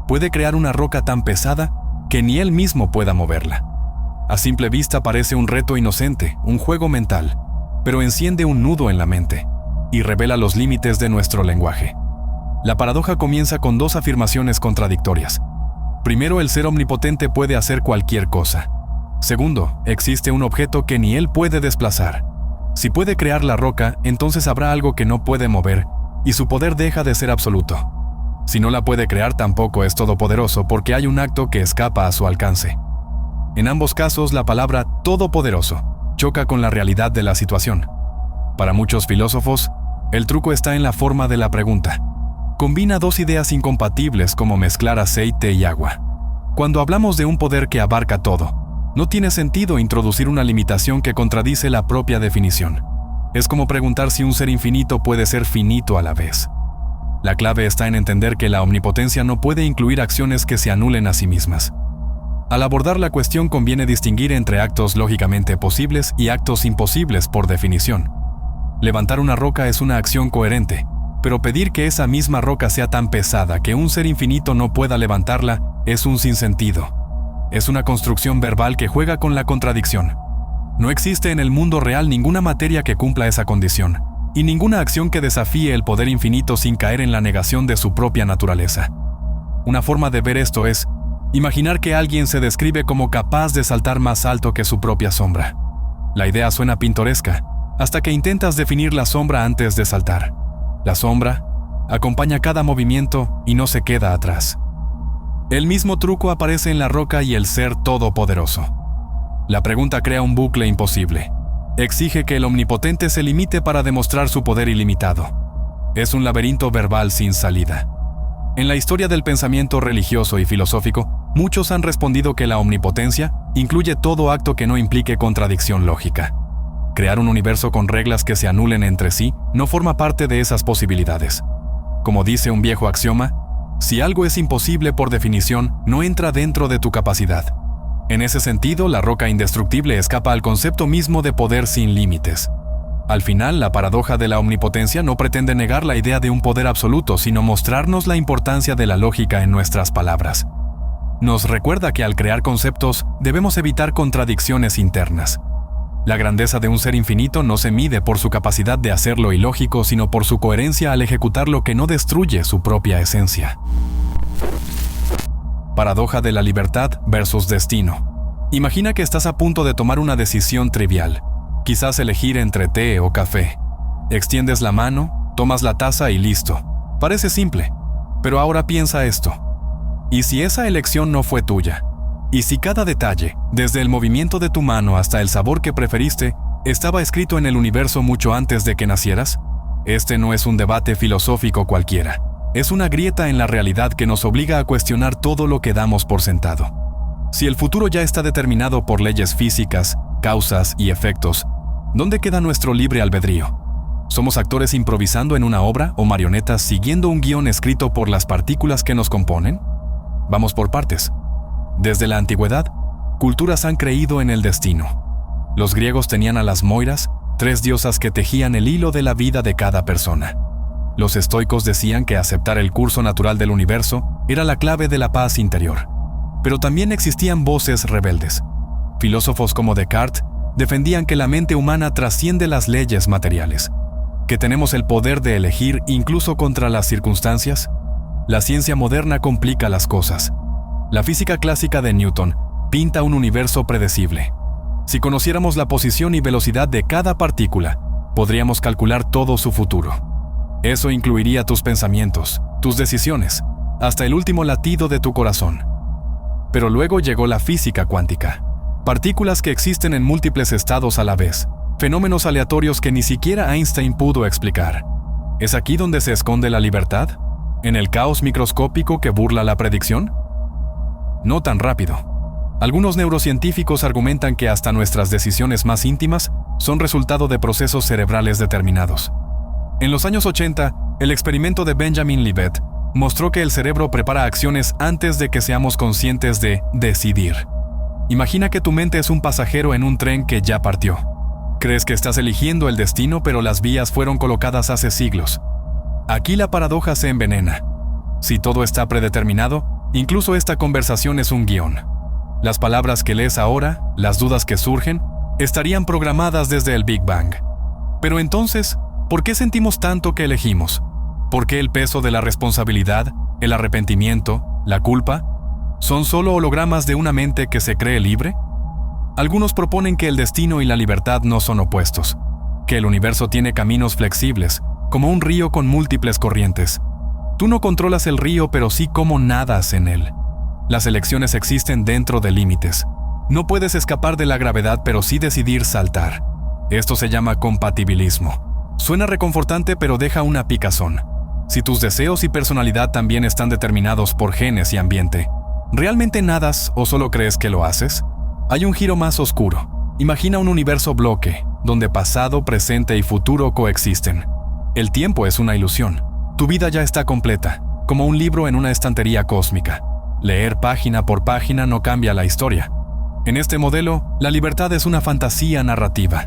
puede crear una roca tan pesada que ni él mismo pueda moverla. A simple vista parece un reto inocente, un juego mental, pero enciende un nudo en la mente y revela los límites de nuestro lenguaje. La paradoja comienza con dos afirmaciones contradictorias. Primero, el ser omnipotente puede hacer cualquier cosa. Segundo, existe un objeto que ni él puede desplazar. Si puede crear la roca, entonces habrá algo que no puede mover, y su poder deja de ser absoluto. Si no la puede crear, tampoco es todopoderoso porque hay un acto que escapa a su alcance. En ambos casos, la palabra todopoderoso choca con la realidad de la situación. Para muchos filósofos, el truco está en la forma de la pregunta. Combina dos ideas incompatibles como mezclar aceite y agua. Cuando hablamos de un poder que abarca todo, no tiene sentido introducir una limitación que contradice la propia definición. Es como preguntar si un ser infinito puede ser finito a la vez. La clave está en entender que la omnipotencia no puede incluir acciones que se anulen a sí mismas. Al abordar la cuestión conviene distinguir entre actos lógicamente posibles y actos imposibles por definición. Levantar una roca es una acción coherente, pero pedir que esa misma roca sea tan pesada que un ser infinito no pueda levantarla es un sinsentido. Es una construcción verbal que juega con la contradicción. No existe en el mundo real ninguna materia que cumpla esa condición, y ninguna acción que desafíe el poder infinito sin caer en la negación de su propia naturaleza. Una forma de ver esto es imaginar que alguien se describe como capaz de saltar más alto que su propia sombra. La idea suena pintoresca, hasta que intentas definir la sombra antes de saltar. La sombra acompaña cada movimiento y no se queda atrás. El mismo truco aparece en la roca y el ser todopoderoso. La pregunta crea un bucle imposible. Exige que el omnipotente se limite para demostrar su poder ilimitado. Es un laberinto verbal sin salida. En la historia del pensamiento religioso y filosófico, muchos han respondido que la omnipotencia incluye todo acto que no implique contradicción lógica. Crear un universo con reglas que se anulen entre sí no forma parte de esas posibilidades. Como dice un viejo axioma, si algo es imposible por definición, no entra dentro de tu capacidad. En ese sentido, la roca indestructible escapa al concepto mismo de poder sin límites. Al final, la paradoja de la omnipotencia no pretende negar la idea de un poder absoluto, sino mostrarnos la importancia de la lógica en nuestras palabras. Nos recuerda que al crear conceptos, debemos evitar contradicciones internas. La grandeza de un ser infinito no se mide por su capacidad de hacer lo ilógico, sino por su coherencia al ejecutar lo que no destruye su propia esencia. Paradoja de la libertad versus destino. Imagina que estás a punto de tomar una decisión trivial, quizás elegir entre té o café. Extiendes la mano, tomas la taza y listo. Parece simple, pero ahora piensa esto. ¿Y si esa elección no fue tuya? ¿Y si cada detalle, desde el movimiento de tu mano hasta el sabor que preferiste, estaba escrito en el universo mucho antes de que nacieras? Este no es un debate filosófico cualquiera. Es una grieta en la realidad que nos obliga a cuestionar todo lo que damos por sentado. Si el futuro ya está determinado por leyes físicas, causas y efectos, ¿dónde queda nuestro libre albedrío? ¿Somos actores improvisando en una obra o marionetas siguiendo un guión escrito por las partículas que nos componen? Vamos por partes. Desde la antigüedad, culturas han creído en el destino. Los griegos tenían a las Moiras, 3 diosas que tejían el hilo de la vida de cada persona. Los estoicos decían que aceptar el curso natural del universo era la clave de la paz interior. Pero también existían voces rebeldes. Filósofos como Descartes defendían que la mente humana trasciende las leyes materiales, que tenemos el poder de elegir incluso contra las circunstancias. La ciencia moderna complica las cosas. La física clásica de Newton pinta un universo predecible. Si conociéramos la posición y velocidad de cada partícula, podríamos calcular todo su futuro. Eso incluiría tus pensamientos, tus decisiones, hasta el último latido de tu corazón. Pero luego llegó la física cuántica. Partículas que existen en múltiples estados a la vez, fenómenos aleatorios que ni siquiera Einstein pudo explicar. ¿Es aquí donde se esconde la libertad? ¿En el caos microscópico que burla la predicción? No tan rápido. Algunos neurocientíficos argumentan que hasta nuestras decisiones más íntimas son resultado de procesos cerebrales determinados. En los años 80, el experimento de Benjamin Libet mostró que el cerebro prepara acciones antes de que seamos conscientes de decidir. Imagina que tu mente es un pasajero en un tren que ya partió. Crees que estás eligiendo el destino, pero las vías fueron colocadas hace siglos. Aquí la paradoja se envenena. Si todo está predeterminado, incluso esta conversación es un guión. Las palabras que lees ahora, las dudas que surgen, estarían programadas desde el Big Bang. Pero entonces, ¿por qué sentimos tanto que elegimos? ¿Por qué el peso de la responsabilidad, el arrepentimiento, la culpa, son solo hologramas de una mente que se cree libre? Algunos proponen que el destino y la libertad no son opuestos, que el universo tiene caminos flexibles, como un río con múltiples corrientes. Tú no controlas el río, pero sí cómo nadas en él. Las elecciones existen dentro de límites. No puedes escapar de la gravedad, pero sí decidir saltar. Esto se llama compatibilismo. Suena reconfortante, pero deja una picazón. Si tus deseos y personalidad también están determinados por genes y ambiente, ¿realmente nadas o solo crees que lo haces? Hay un giro más oscuro. Imagina un universo bloque, donde pasado, presente y futuro coexisten. El tiempo es una ilusión. Tu vida ya está completa, como un libro en una estantería cósmica. Leer página por página no cambia la historia. En este modelo, la libertad es una fantasía narrativa.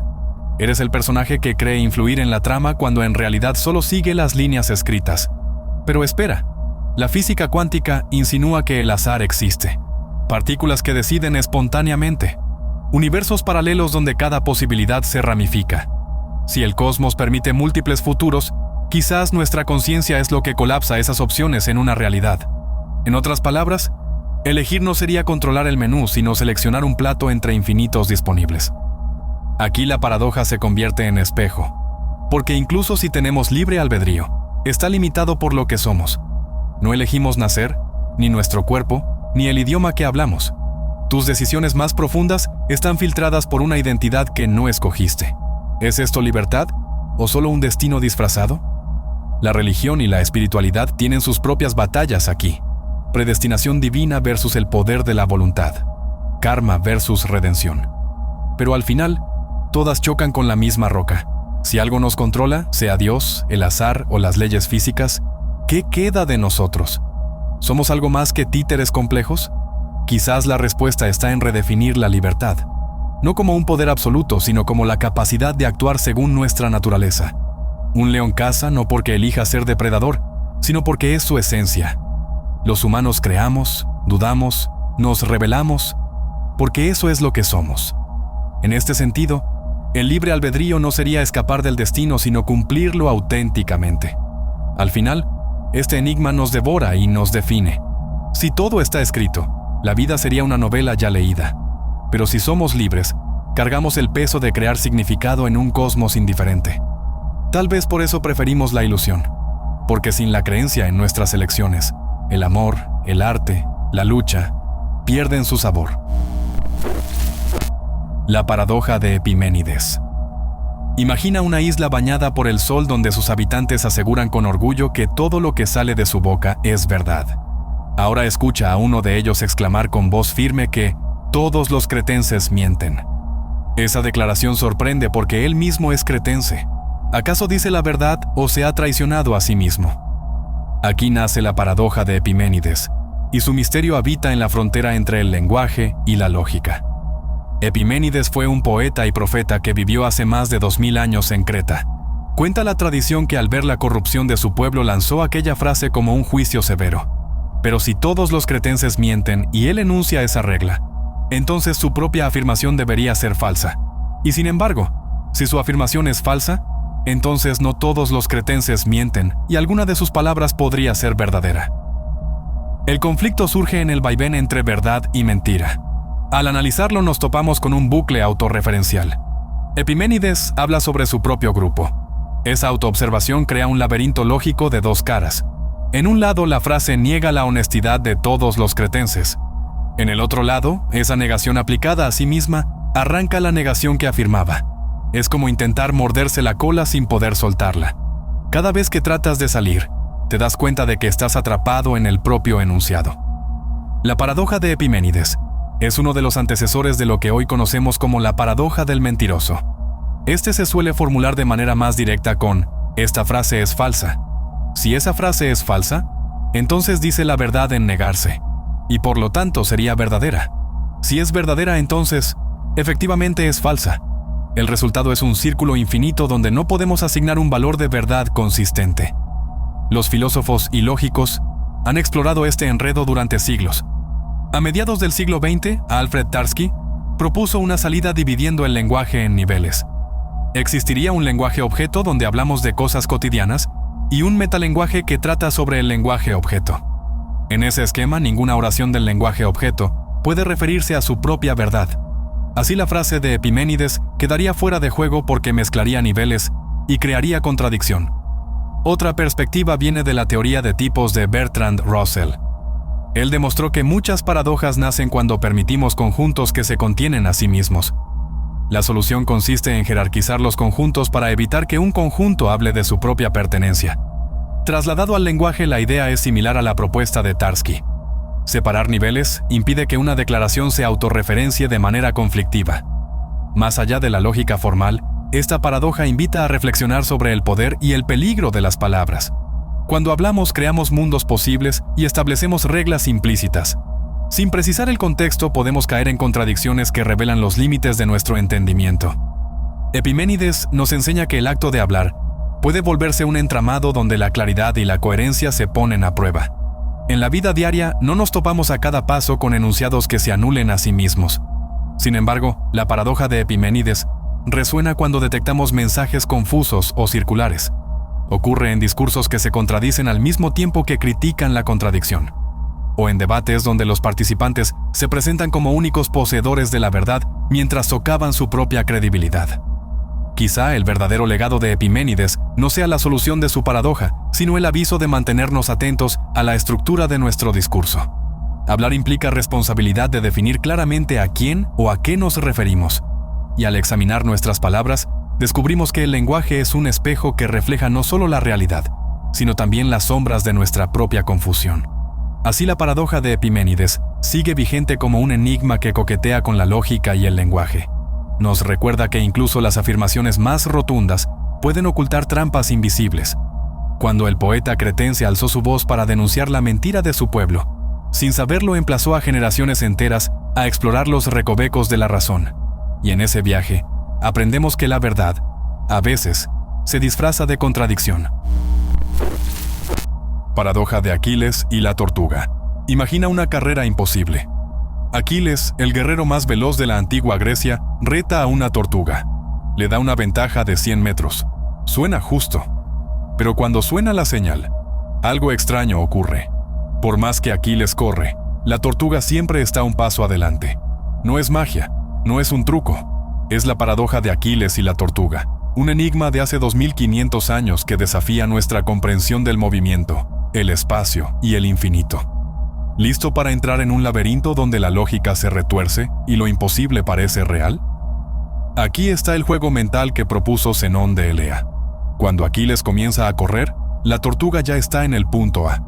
Eres el personaje que cree influir en la trama cuando en realidad solo sigue las líneas escritas. Pero espera, la física cuántica insinúa que el azar existe. Partículas que deciden espontáneamente. Universos paralelos donde cada posibilidad se ramifica. Si el cosmos permite múltiples futuros, quizás nuestra conciencia es lo que colapsa esas opciones en una realidad. En otras palabras, elegir no sería controlar el menú, sino seleccionar un plato entre infinitos disponibles. Aquí la paradoja se convierte en espejo, porque incluso si tenemos libre albedrío, está limitado por lo que somos. No elegimos nacer, ni nuestro cuerpo, ni el idioma que hablamos. Tus decisiones más profundas están filtradas por una identidad que no escogiste. ¿Es esto libertad o solo un destino disfrazado? La religión y la espiritualidad tienen sus propias batallas aquí. Predestinación divina versus el poder de la voluntad. Karma versus redención. Pero al final, todas chocan con la misma roca. Si algo nos controla, sea Dios, el azar o las leyes físicas, ¿qué queda de nosotros? ¿Somos algo más que títeres complejos? Quizás la respuesta está en redefinir la libertad, no como un poder absoluto, sino como la capacidad de actuar según nuestra naturaleza. Un león caza no porque elija ser depredador, sino porque es su esencia. Los humanos creamos, dudamos, nos rebelamos, porque eso es lo que somos. En este sentido, el libre albedrío no sería escapar del destino, sino cumplirlo auténticamente. Al final, este enigma nos devora y nos define. Si todo está escrito, la vida sería una novela ya leída. Pero si somos libres, cargamos el peso de crear significado en un cosmos indiferente. Tal vez por eso preferimos la ilusión, porque sin la creencia en nuestras elecciones, el amor, el arte, la lucha, pierden su sabor. La paradoja de Epiménides. Imagina una isla bañada por el sol donde sus habitantes aseguran con orgullo que todo lo que sale de su boca es verdad. Ahora escucha a uno de ellos exclamar con voz firme que todos los cretenses mienten. Esa declaración sorprende porque él mismo es cretense. ¿Acaso dice la verdad o se ha traicionado a sí mismo? Aquí nace la paradoja de Epiménides, y su misterio habita en la frontera entre el lenguaje y la lógica. Epiménides fue un poeta y profeta que vivió hace más de 2000 años en Creta. Cuenta la tradición que al ver la corrupción de su pueblo lanzó aquella frase como un juicio severo. Pero si todos los cretenses mienten y él enuncia esa regla, entonces su propia afirmación debería ser falsa. Y sin embargo, si su afirmación es falsa, entonces no todos los cretenses mienten y alguna de sus palabras podría ser verdadera. El conflicto surge en el vaivén entre verdad y mentira. Al analizarlo nos topamos con un bucle autorreferencial. Epiménides habla sobre su propio grupo. Esa autoobservación crea un laberinto lógico de dos caras. En un lado, la frase niega la honestidad de todos los cretenses. En el otro lado, esa negación aplicada a sí misma arranca la negación que afirmaba. Es como intentar morderse la cola sin poder soltarla. Cada vez que tratas de salir, te das cuenta de que estás atrapado en el propio enunciado. La paradoja de Epiménides es uno de los antecesores de lo que hoy conocemos como la paradoja del mentiroso. Este se suele formular de manera más directa con «esta frase es falsa». Si esa frase es falsa, entonces dice la verdad en negarse, y por lo tanto sería verdadera. Si es verdadera, entonces, efectivamente es falsa. El resultado es un círculo infinito donde no podemos asignar un valor de verdad consistente. Los filósofos ilógicos han explorado este enredo durante siglos. A mediados del siglo XX, Alfred Tarski propuso una salida dividiendo el lenguaje en niveles. Existiría un lenguaje objeto donde hablamos de cosas cotidianas, y un metalenguaje que trata sobre el lenguaje objeto. En ese esquema, ninguna oración del lenguaje objeto puede referirse a su propia verdad. Así la frase de Epiménides quedaría fuera de juego porque mezclaría niveles y crearía contradicción. Otra perspectiva viene de la teoría de tipos de Bertrand Russell. Él demostró que muchas paradojas nacen cuando permitimos conjuntos que se contienen a sí mismos. La solución consiste en jerarquizar los conjuntos para evitar que un conjunto hable de su propia pertenencia. Trasladado al lenguaje, la idea es similar a la propuesta de Tarski. Separar niveles impide que una declaración se autorreferencie de manera conflictiva. Más allá de la lógica formal, esta paradoja invita a reflexionar sobre el poder y el peligro de las palabras. Cuando hablamos, creamos mundos posibles y establecemos reglas implícitas. Sin precisar el contexto, podemos caer en contradicciones que revelan los límites de nuestro entendimiento. Epiménides nos enseña que el acto de hablar puede volverse un entramado donde la claridad y la coherencia se ponen a prueba. En la vida diaria no nos topamos a cada paso con enunciados que se anulen a sí mismos. Sin embargo, la paradoja de Epiménides resuena cuando detectamos mensajes confusos o circulares. Ocurre en discursos que se contradicen al mismo tiempo que critican la contradicción. o en debates donde los participantes se presentan como únicos poseedores de la verdad mientras socavan su propia credibilidad. Quizá el verdadero legado de Epiménides no sea la solución de su paradoja, sino el aviso de mantenernos atentos a la estructura de nuestro discurso. Hablar implica responsabilidad de definir claramente a quién o a qué nos referimos, y al examinar nuestras palabras, descubrimos que el lenguaje es un espejo que refleja no solo la realidad, sino también las sombras de nuestra propia confusión. Así la paradoja de Epiménides sigue vigente como un enigma que coquetea con la lógica y el lenguaje. Nos recuerda que incluso las afirmaciones más rotundas pueden ocultar trampas invisibles. Cuando el poeta cretense alzó su voz para denunciar la mentira de su pueblo, sin saberlo emplazó a generaciones enteras a explorar los recovecos de la razón. Y en ese viaje, aprendemos que la verdad, a veces, se disfraza de contradicción. Paradoja de Aquiles y la tortuga. Imagina una carrera imposible. Aquiles, el guerrero más veloz de la antigua Grecia, reta a una tortuga. Le da una ventaja de 100 metros. Suena justo. Pero cuando suena la señal, algo extraño ocurre. Por más que Aquiles corre, la tortuga siempre está un paso adelante. No es magia, no es un truco. Es la paradoja de Aquiles y la tortuga, un enigma de hace 2500 años que desafía nuestra comprensión del movimiento, el espacio y el infinito. ¿Listo para entrar en un laberinto donde la lógica se retuerce y lo imposible parece real? Aquí está el juego mental que propuso Zenón de Elea. Cuando Aquiles comienza a correr, la tortuga ya está en el punto A.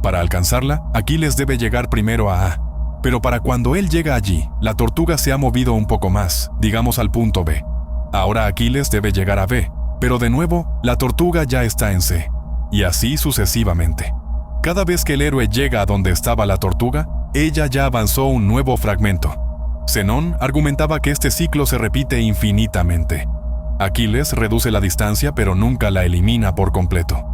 Para alcanzarla, Aquiles debe llegar primero a A. Pero para cuando él llega allí, la tortuga se ha movido un poco más, digamos al punto B. Ahora Aquiles debe llegar a B, pero de nuevo, la tortuga ya está en C. Y así sucesivamente. Cada vez que el héroe llega a donde estaba la tortuga, ella ya avanzó un nuevo fragmento. Zenón argumentaba que este ciclo se repite infinitamente. Aquiles reduce la distancia pero nunca la elimina por completo.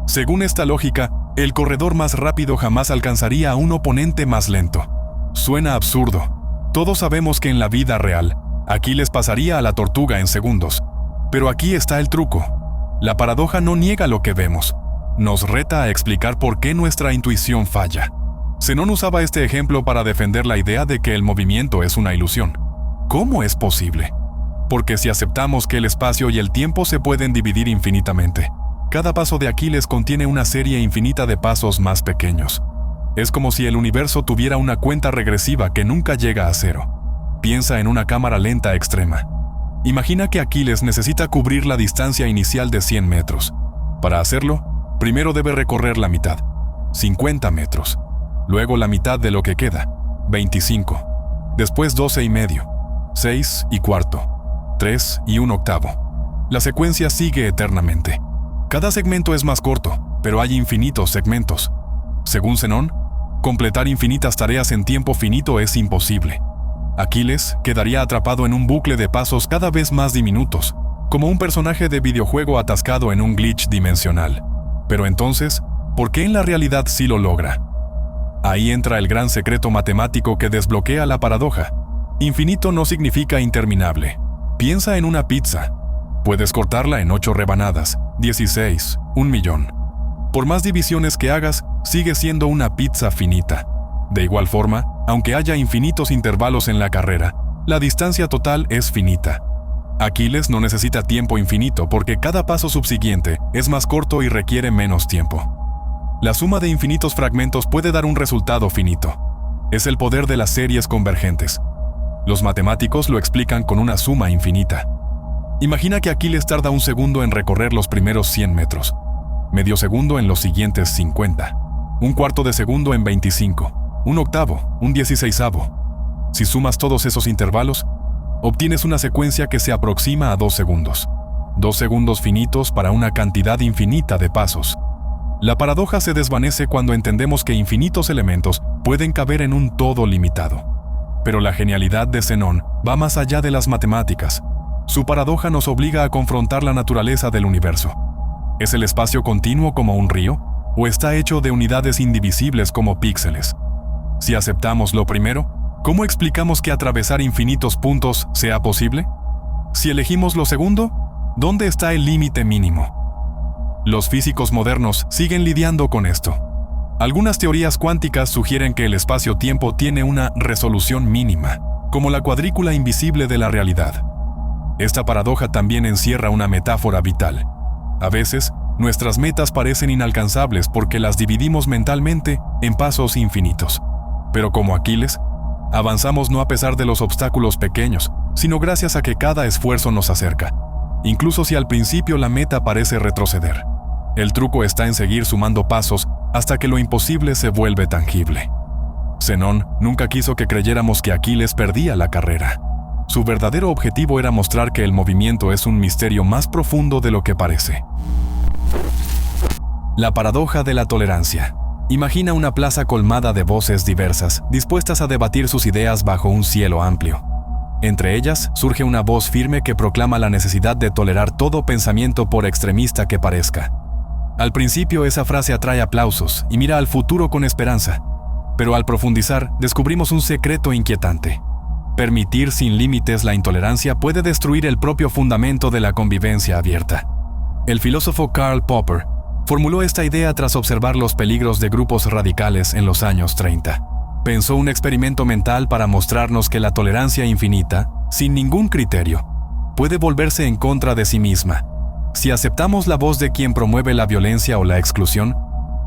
Según esta lógica, el corredor más rápido jamás alcanzaría a un oponente más lento. Suena absurdo. Todos sabemos que en la vida real, Aquiles pasaría a la tortuga en segundos. Pero aquí está el truco. La paradoja no niega lo que vemos. Nos reta a explicar por qué nuestra intuición falla. Zenón usaba este ejemplo para defender la idea de que el movimiento es una ilusión. ¿Cómo es posible? Porque si aceptamos que el espacio y el tiempo se pueden dividir infinitamente, cada paso de Aquiles contiene una serie infinita de pasos más pequeños. Es como si el universo tuviera una cuenta regresiva que nunca llega a cero. Piensa en una cámara lenta extrema. Imagina que Aquiles necesita cubrir la distancia inicial de 100 metros. Para hacerlo, primero debe recorrer la mitad, 50 metros. Luego la mitad de lo que queda, 25. Después 12 y medio, 6 y cuarto, 3 y un octavo. La secuencia sigue eternamente. Cada segmento es más corto, pero hay infinitos segmentos. Según Zenón, completar infinitas tareas en tiempo finito es imposible. Aquiles quedaría atrapado en un bucle de pasos cada vez más diminutos, como un personaje de videojuego atascado en un glitch dimensional. Pero entonces, ¿por qué en la realidad sí lo logra? Ahí entra el gran secreto matemático que desbloquea la paradoja. Infinito no significa interminable. Piensa en una pizza. Puedes cortarla en 8 rebanadas, 16, 1.000.000. Por más divisiones que hagas, sigue siendo una pizza finita. De igual forma, aunque haya infinitos intervalos en la carrera, la distancia total es finita. Aquiles no necesita tiempo infinito porque cada paso subsiguiente es más corto y requiere menos tiempo. La suma de infinitos fragmentos puede dar un resultado finito. Es el poder de las series convergentes. Los matemáticos lo explican con una suma infinita. Imagina que Aquiles tarda un segundo en recorrer los primeros 100 metros, medio segundo en los siguientes 50, un cuarto de segundo en 25, un octavo, un 16avo. Si sumas todos esos intervalos, obtienes una secuencia que se aproxima a 2 segundos. 2 segundos finitos para una cantidad infinita de pasos. La paradoja se desvanece cuando entendemos que infinitos elementos pueden caber en un todo limitado. Pero la genialidad de Zenón va más allá de las matemáticas. Su paradoja nos obliga a confrontar la naturaleza del universo. ¿Es el espacio continuo como un río? ¿O está hecho de unidades indivisibles como píxeles? Si aceptamos lo primero, ¿cómo explicamos que atravesar infinitos puntos sea posible? Si elegimos lo segundo, ¿dónde está el límite mínimo? Los físicos modernos siguen lidiando con esto. Algunas teorías cuánticas sugieren que el espacio-tiempo tiene una resolución mínima, como la cuadrícula invisible de la realidad. Esta paradoja también encierra una metáfora vital. A veces, nuestras metas parecen inalcanzables porque las dividimos mentalmente en pasos infinitos. Pero como Aquiles, avanzamos no a pesar de los obstáculos pequeños, sino gracias a que cada esfuerzo nos acerca, incluso si al principio la meta parece retroceder. El truco está en seguir sumando pasos hasta que lo imposible se vuelve tangible. Zenón nunca quiso que creyéramos que Aquiles perdía la carrera. Su verdadero objetivo era mostrar que el movimiento es un misterio más profundo de lo que parece. La paradoja de la tolerancia. Imagina una plaza colmada de voces diversas, dispuestas a debatir sus ideas bajo un cielo amplio. Entre ellas, surge una voz firme que proclama la necesidad de tolerar todo pensamiento por extremista que parezca. Al principio esa frase atrae aplausos y mira al futuro con esperanza, pero al profundizar descubrimos un secreto inquietante. Permitir sin límites la intolerancia puede destruir el propio fundamento de la convivencia abierta. El filósofo Karl Popper formuló esta idea tras observar los peligros de grupos radicales en los años 30. Pensó un experimento mental para mostrarnos que la tolerancia infinita, sin ningún criterio, puede volverse en contra de sí misma. Si aceptamos la voz de quien promueve la violencia o la exclusión,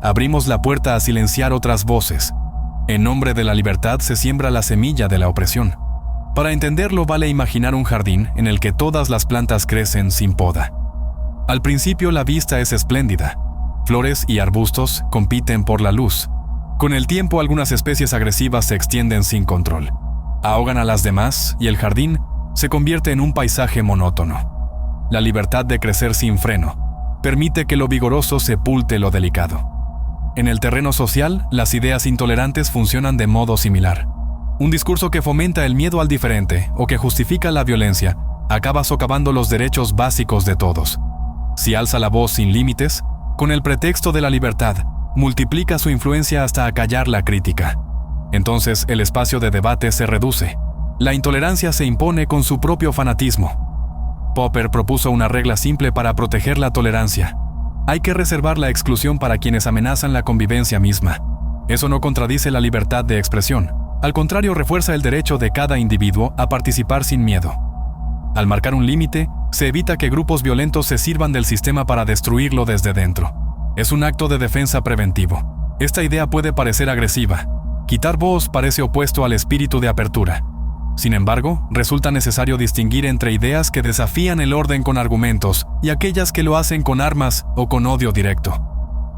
abrimos la puerta a silenciar otras voces. En nombre de la libertad se siembra la semilla de la opresión. Para entenderlo vale imaginar un jardín en el que todas las plantas crecen sin poda. Al principio la vista es espléndida. Flores y arbustos compiten por la luz. Con el tiempo algunas especies agresivas se extienden sin control. Ahogan a las demás y el jardín se convierte en un paisaje monótono. La libertad de crecer sin freno permite que lo vigoroso sepulte lo delicado. En el terreno social, las ideas intolerantes funcionan de modo similar. Un discurso que fomenta el miedo al diferente o que justifica la violencia acaba socavando los derechos básicos de todos. Si alza la voz sin límites, con el pretexto de la libertad, multiplica su influencia hasta acallar la crítica. Entonces el espacio de debate se reduce. La intolerancia se impone con su propio fanatismo. Popper propuso una regla simple para proteger la tolerancia. Hay que reservar la exclusión para quienes amenazan la convivencia misma. Eso no contradice la libertad de expresión. Al contrario, refuerza el derecho de cada individuo a participar sin miedo. Al marcar un límite, se evita que grupos violentos se sirvan del sistema para destruirlo desde dentro. Es un acto de defensa preventivo. Esta idea puede parecer agresiva. Quitar voz parece opuesto al espíritu de apertura. Sin embargo, resulta necesario distinguir entre ideas que desafían el orden con argumentos y aquellas que lo hacen con armas o con odio directo.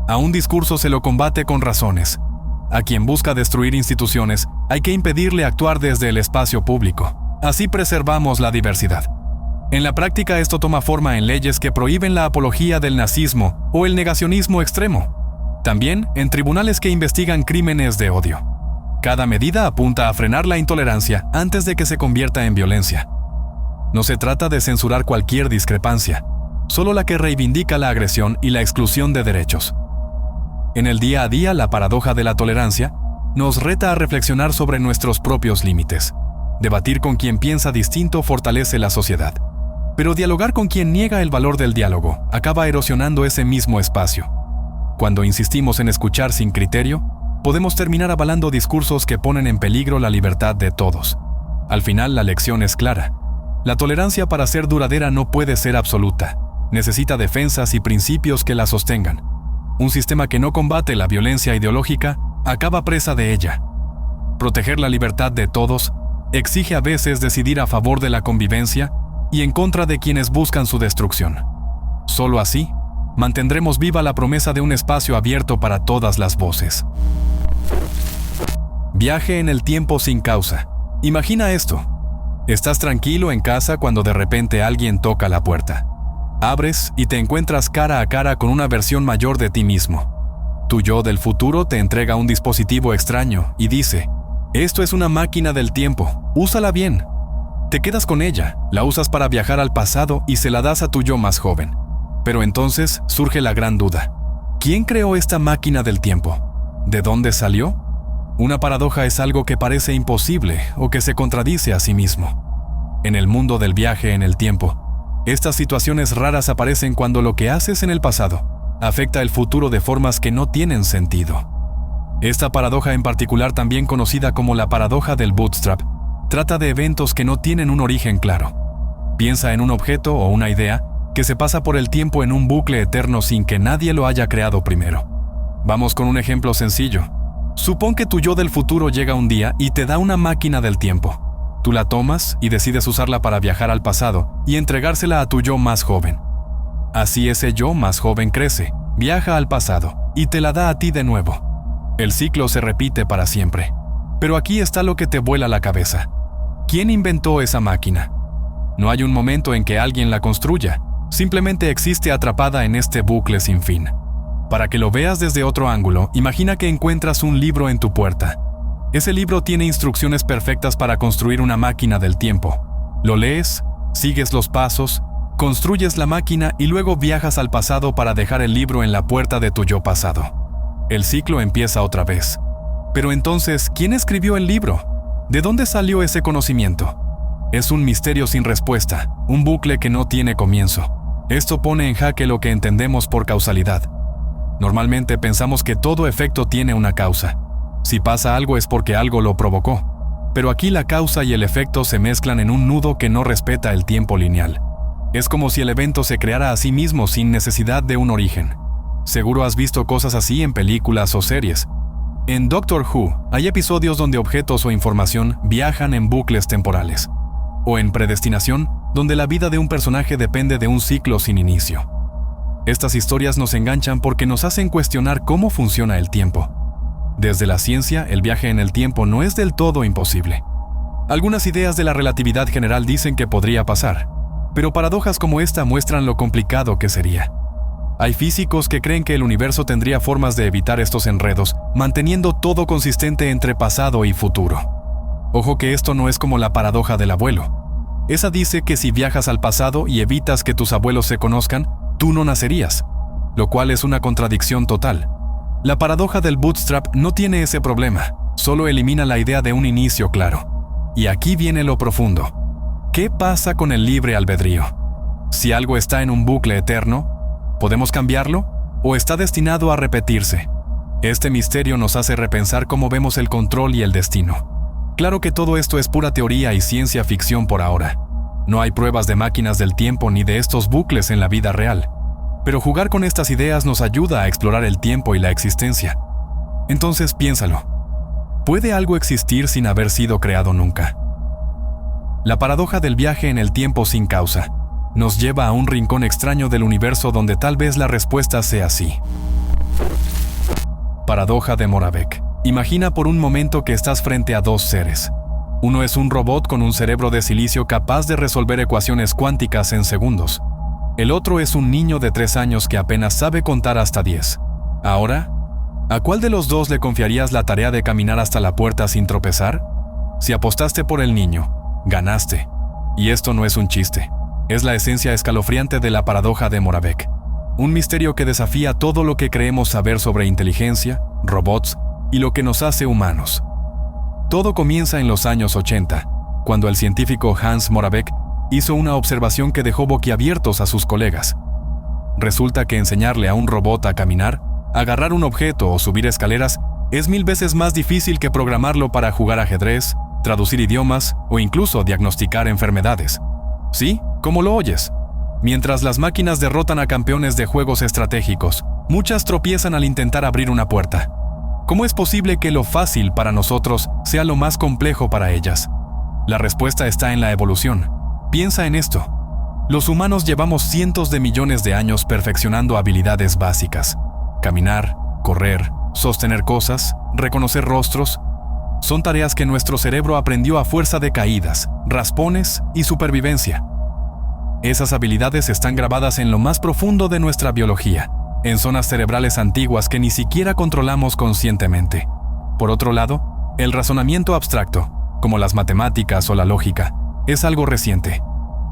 A un discurso se lo combate con razones. A quien busca destruir instituciones, hay que impedirle actuar desde el espacio público. Así preservamos la diversidad. En la práctica esto toma forma en leyes que prohíben la apología del nazismo o el negacionismo extremo. También en tribunales que investigan crímenes de odio. Cada medida apunta a frenar la intolerancia antes de que se convierta en violencia. No se trata de censurar cualquier discrepancia, solo la que reivindica la agresión y la exclusión de derechos. En el día a día, la paradoja de la tolerancia nos reta a reflexionar sobre nuestros propios límites. Debatir con quien piensa distinto fortalece la sociedad. Pero dialogar con quien niega el valor del diálogo acaba erosionando ese mismo espacio. Cuando insistimos en escuchar sin criterio, podemos terminar avalando discursos que ponen en peligro la libertad de todos. Al final, la lección es clara. La tolerancia para ser duradera no puede ser absoluta. Necesita defensas y principios que la sostengan. Un sistema que no combate la violencia ideológica acaba presa de ella. Proteger la libertad de todos exige a veces decidir a favor de la convivencia y en contra de quienes buscan su destrucción. Solo así, mantendremos viva la promesa de un espacio abierto para todas las voces. Viaje en el tiempo sin causa. Imagina esto. Estás tranquilo en casa cuando de repente alguien toca la puerta. Abres y te encuentras cara a cara con una versión mayor de ti mismo. Tu yo del futuro te entrega un dispositivo extraño y dice: esto es una máquina del tiempo, úsala bien. Te quedas con ella, la usas para viajar al pasado y se la das a tu yo más joven. Pero entonces surge la gran duda. ¿Quién creó esta máquina del tiempo? ¿De dónde salió? Una paradoja es algo que parece imposible o que se contradice a sí mismo. En el mundo del viaje en el tiempo, estas situaciones raras aparecen cuando lo que haces en el pasado afecta el futuro de formas que no tienen sentido. Esta paradoja en particular, también conocida como la paradoja del bootstrap, trata de eventos que no tienen un origen claro. Piensa en un objeto o una idea que se pasa por el tiempo en un bucle eterno sin que nadie lo haya creado primero. Vamos con un ejemplo sencillo. Supón que tu yo del futuro llega un día y te da una máquina del tiempo. Tú la tomas y decides usarla para viajar al pasado y entregársela a tu yo más joven. Así ese yo más joven crece, viaja al pasado y te la da a ti de nuevo. El ciclo se repite para siempre. Pero aquí está lo que te vuela la cabeza. ¿Quién inventó esa máquina? No hay un momento en que alguien la construya, simplemente existe atrapada en este bucle sin fin. Para que lo veas desde otro ángulo, imagina que encuentras un libro en tu puerta. Ese libro tiene instrucciones perfectas para construir una máquina del tiempo. Lo lees, sigues los pasos, construyes la máquina y luego viajas al pasado para dejar el libro en la puerta de tu yo pasado. El ciclo empieza otra vez. Pero entonces, ¿quién escribió el libro? ¿De dónde salió ese conocimiento? Es un misterio sin respuesta, un bucle que no tiene comienzo. Esto pone en jaque lo que entendemos por causalidad. Normalmente pensamos que todo efecto tiene una causa. Si pasa algo es porque algo lo provocó. Pero aquí la causa y el efecto se mezclan en un nudo que no respeta el tiempo lineal. Es como si el evento se creara a sí mismo sin necesidad de un origen. Seguro has visto cosas así en películas o series. En Doctor Who hay episodios donde objetos o información viajan en bucles temporales. O en Predestinación, donde la vida de un personaje depende de un ciclo sin inicio. Estas historias nos enganchan porque nos hacen cuestionar cómo funciona el tiempo. Desde la ciencia, el viaje en el tiempo no es del todo imposible. Algunas ideas de la relatividad general dicen que podría pasar, pero paradojas como esta muestran lo complicado que sería. Hay físicos que creen que el universo tendría formas de evitar estos enredos, manteniendo todo consistente entre pasado y futuro. Ojo que esto no es como la paradoja del abuelo. Esa dice que si viajas al pasado y evitas que tus abuelos se conozcan, tú no nacerías, lo cual es una contradicción total. La paradoja del bootstrap no tiene ese problema, solo elimina la idea de un inicio claro. Y aquí viene lo profundo. ¿Qué pasa con el libre albedrío? Si algo está en un bucle eterno, ¿podemos cambiarlo? ¿O está destinado a repetirse? Este misterio nos hace repensar cómo vemos el control y el destino. Claro que todo esto es pura teoría y ciencia ficción por ahora. No hay pruebas de máquinas del tiempo ni de estos bucles en la vida real. Pero jugar con estas ideas nos ayuda a explorar el tiempo y la existencia. Entonces piénsalo. ¿Puede algo existir sin haber sido creado nunca? La paradoja del viaje en el tiempo sin causa nos lleva a un rincón extraño del universo donde tal vez la respuesta sea sí. Paradoja de Moravec. Imagina por un momento que estás frente a dos seres. Uno es un robot con un cerebro de silicio capaz de resolver ecuaciones cuánticas en segundos. El otro es un niño de 3 años que apenas sabe contar hasta 10. Ahora, ¿a cuál de los dos le confiarías la tarea de caminar hasta la puerta sin tropezar? Si apostaste por el niño, ganaste. Y esto no es un chiste. Es la esencia escalofriante de la paradoja de Moravec. Un misterio que desafía todo lo que creemos saber sobre inteligencia, robots y lo que nos hace humanos. Todo comienza en los años 80, cuando el científico Hans Moravec hizo una observación que dejó boquiabiertos a sus colegas. Resulta que enseñarle a un robot a caminar, agarrar un objeto o subir escaleras es 1000 veces más difícil que programarlo para jugar ajedrez, traducir idiomas o incluso diagnosticar enfermedades. ¿Sí? ¿Cómo lo oyes? Mientras las máquinas derrotan a campeones de juegos estratégicos, muchas tropiezan al intentar abrir una puerta. ¿Cómo es posible que lo fácil para nosotros sea lo más complejo para ellas? La respuesta está en la evolución. Piensa en esto. Los humanos llevamos cientos de millones de años perfeccionando habilidades básicas. Caminar, correr, sostener cosas, reconocer rostros. Son tareas que nuestro cerebro aprendió a fuerza de caídas, raspones y supervivencia. Esas habilidades están grabadas en lo más profundo de nuestra biología, en zonas cerebrales antiguas que ni siquiera controlamos conscientemente. Por otro lado, el razonamiento abstracto, como las matemáticas o la lógica, es algo reciente,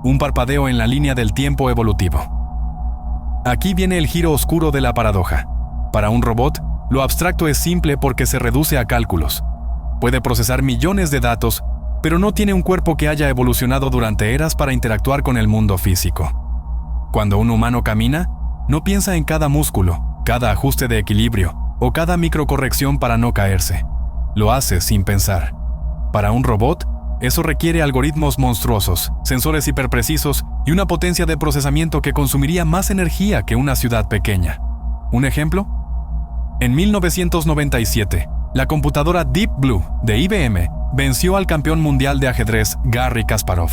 un parpadeo en la línea del tiempo evolutivo. Aquí viene el giro oscuro de la paradoja. Para un robot, lo abstracto es simple porque se reduce a cálculos. Puede procesar millones de datos, pero no tiene un cuerpo que haya evolucionado durante eras para interactuar con el mundo físico. Cuando un humano camina, no piensa en cada músculo, cada ajuste de equilibrio, o cada microcorrección para no caerse. Lo hace sin pensar. Para un robot, eso requiere algoritmos monstruosos, sensores hiperprecisos y una potencia de procesamiento que consumiría más energía que una ciudad pequeña. ¿Un ejemplo? En 1997, la computadora Deep Blue de IBM venció al campeón mundial de ajedrez Garry Kasparov.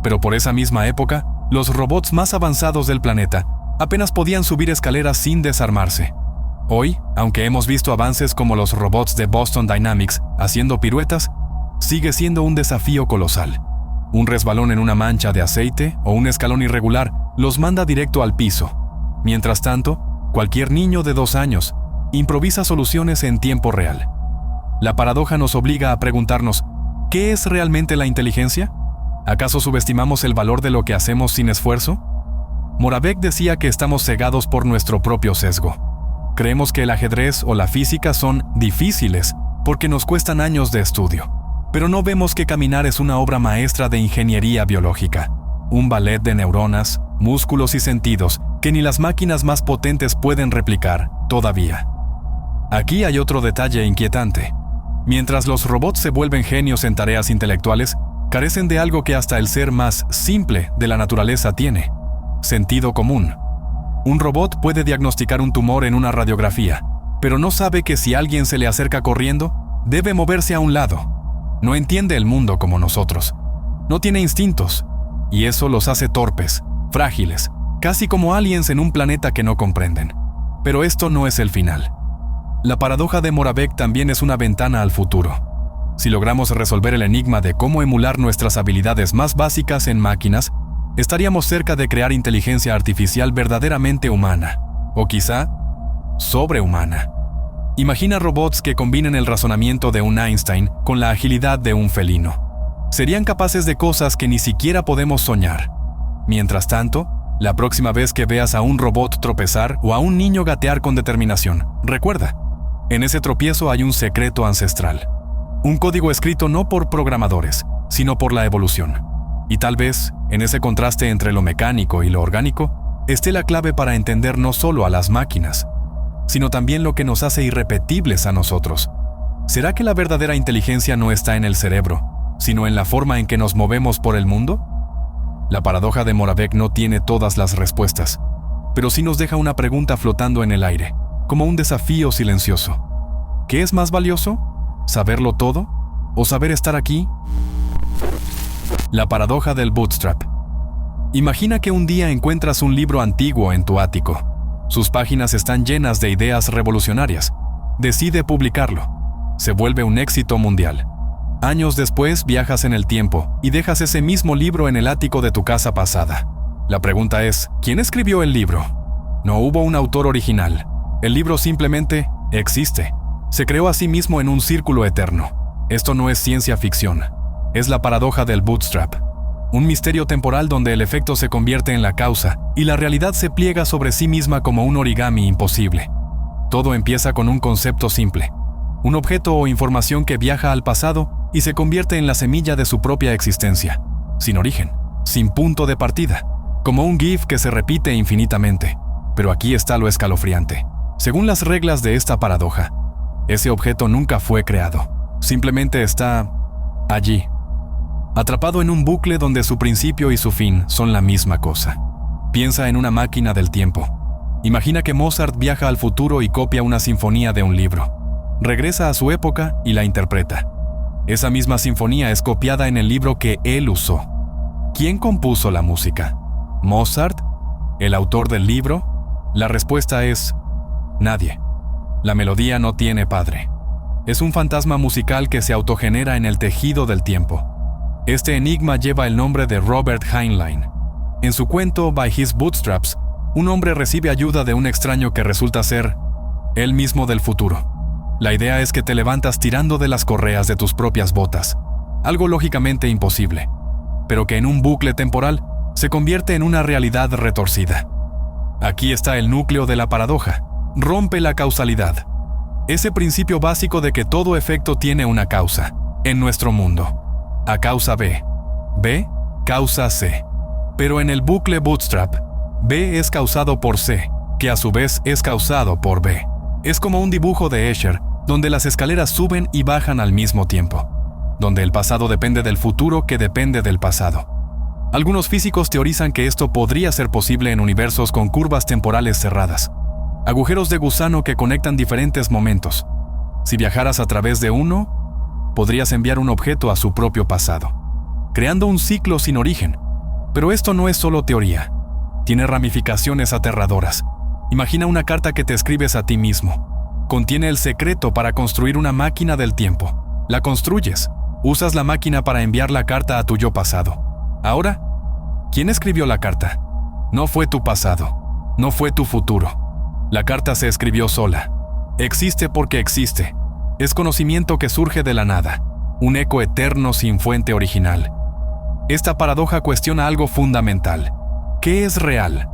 Pero por esa misma época, los robots más avanzados del planeta apenas podían subir escaleras sin desarmarse. Hoy, aunque hemos visto avances como los robots de Boston Dynamics haciendo piruetas, sigue siendo un desafío colosal. Un resbalón en una mancha de aceite o un escalón irregular los manda directo al piso. Mientras tanto, cualquier niño de 2 años improvisa soluciones en tiempo real. La paradoja nos obliga a preguntarnos, ¿qué es realmente la inteligencia? ¿Acaso subestimamos el valor de lo que hacemos sin esfuerzo? Moravec decía que estamos cegados por nuestro propio sesgo. Creemos que el ajedrez o la física son difíciles porque nos cuestan años de estudio. Pero no vemos que caminar es una obra maestra de ingeniería biológica, un ballet de neuronas, músculos y sentidos que ni las máquinas más potentes pueden replicar, todavía. Aquí hay otro detalle inquietante. Mientras los robots se vuelven genios en tareas intelectuales, carecen de algo que hasta el ser más simple de la naturaleza tiene: sentido común. Un robot puede diagnosticar un tumor en una radiografía, pero no sabe que si alguien se le acerca corriendo, debe moverse a un lado. No entiende el mundo como nosotros. No tiene instintos, y eso los hace torpes, frágiles, casi como aliens en un planeta que no comprenden. Pero esto no es el final. La paradoja de Moravec también es una ventana al futuro. Si logramos resolver el enigma de cómo emular nuestras habilidades más básicas en máquinas, estaríamos cerca de crear inteligencia artificial verdaderamente humana, o quizá sobrehumana. Imagina robots que combinen el razonamiento de un Einstein con la agilidad de un felino. Serían capaces de cosas que ni siquiera podemos soñar. Mientras tanto, la próxima vez que veas a un robot tropezar o a un niño gatear con determinación, recuerda, en ese tropiezo hay un secreto ancestral. Un código escrito no por programadores, sino por la evolución. Y tal vez, en ese contraste entre lo mecánico y lo orgánico, esté la clave para entender no solo a las máquinas, sino también lo que nos hace irrepetibles a nosotros. ¿Será que la verdadera inteligencia no está en el cerebro, sino en la forma en que nos movemos por el mundo? La paradoja de Moravec no tiene todas las respuestas, pero sí nos deja una pregunta flotando en el aire, como un desafío silencioso. ¿Qué es más valioso? ¿Saberlo todo? ¿O saber estar aquí? La paradoja del bootstrap. Imagina que un día encuentras un libro antiguo en tu ático. Sus páginas están llenas de ideas revolucionarias. Decide publicarlo. Se vuelve un éxito mundial. Años después viajas en el tiempo y dejas ese mismo libro en el ático de tu casa pasada. La pregunta es, ¿quién escribió el libro? No hubo un autor original. El libro simplemente existe. Se creó a sí mismo en un círculo eterno. Esto no es ciencia ficción. Es la paradoja del bootstrap. Un misterio temporal donde el efecto se convierte en la causa y la realidad se pliega sobre sí misma como un origami imposible. Todo empieza con un concepto simple. Un objeto o información que viaja al pasado y se convierte en la semilla de su propia existencia. Sin origen, sin punto de partida. Como un GIF que se repite infinitamente. Pero aquí está lo escalofriante. Según las reglas de esta paradoja, ese objeto nunca fue creado. Simplemente está allí. Atrapado en un bucle donde su principio y su fin son la misma cosa. Piensa en una máquina del tiempo. Imagina que Mozart viaja al futuro y copia una sinfonía de un libro. Regresa a su época y la interpreta. Esa misma sinfonía es copiada en el libro que él usó. ¿Quién compuso la música? ¿Mozart? ¿El autor del libro? La respuesta es nadie. La melodía no tiene padre. Es un fantasma musical que se autogenera en el tejido del tiempo. Este enigma lleva el nombre de Robert Heinlein. En su cuento By His Bootstraps, un hombre recibe ayuda de un extraño que resulta ser él mismo del futuro. La idea es que te levantas tirando de las correas de tus propias botas, algo lógicamente imposible, pero que en un bucle temporal se convierte en una realidad retorcida. Aquí está el núcleo de la paradoja. Rompe la causalidad. Ese principio básico de que todo efecto tiene una causa, en nuestro mundo. A causa B. B, causa C. Pero en el bucle bootstrap, B es causado por C, que a su vez es causado por B. Es como un dibujo de Escher, donde las escaleras suben y bajan al mismo tiempo, donde el pasado depende del futuro que depende del pasado. Algunos físicos teorizan que esto podría ser posible en universos con curvas temporales cerradas, agujeros de gusano que conectan diferentes momentos. Si viajaras a través de uno, podrías enviar un objeto a su propio pasado, creando un ciclo sin origen. Pero esto no es solo teoría. Tiene ramificaciones aterradoras. Imagina una carta que te escribes a ti mismo. Contiene el secreto para construir una máquina del tiempo. La construyes. Usas la máquina para enviar la carta a tu yo pasado. Ahora, ¿quién escribió la carta? No fue tu pasado. No fue tu futuro. La carta se escribió sola. Existe porque existe. Es conocimiento que surge de la nada. Un eco eterno sin fuente original. Esta paradoja cuestiona algo fundamental. ¿Qué es real?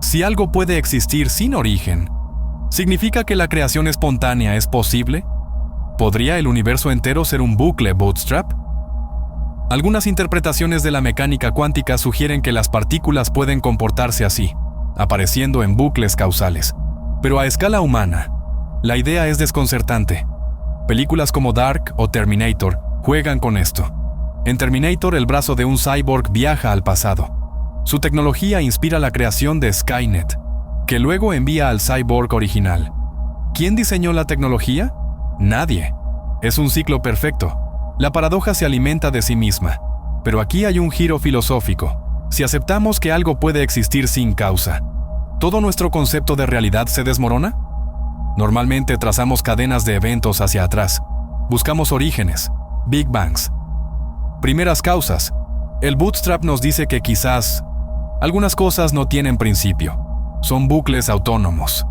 Si algo puede existir sin origen, ¿significa que la creación espontánea es posible? ¿Podría el universo entero ser un bucle bootstrap? Algunas interpretaciones de la mecánica cuántica sugieren que las partículas pueden comportarse así, apareciendo en bucles causales. Pero a escala humana, la idea es desconcertante. Películas como Dark o Terminator juegan con esto. En Terminator, el brazo de un cyborg viaja al pasado. Su tecnología inspira la creación de Skynet, que luego envía al cyborg original. ¿Quién diseñó la tecnología? Nadie. Es un ciclo perfecto. La paradoja se alimenta de sí misma. Pero aquí hay un giro filosófico. Si aceptamos que algo puede existir sin causa, ¿todo nuestro concepto de realidad se desmorona? Normalmente trazamos cadenas de eventos hacia atrás. Buscamos orígenes, Big Bangs, primeras causas. El bootstrap nos dice que quizás algunas cosas no tienen principio. Son bucles autónomos,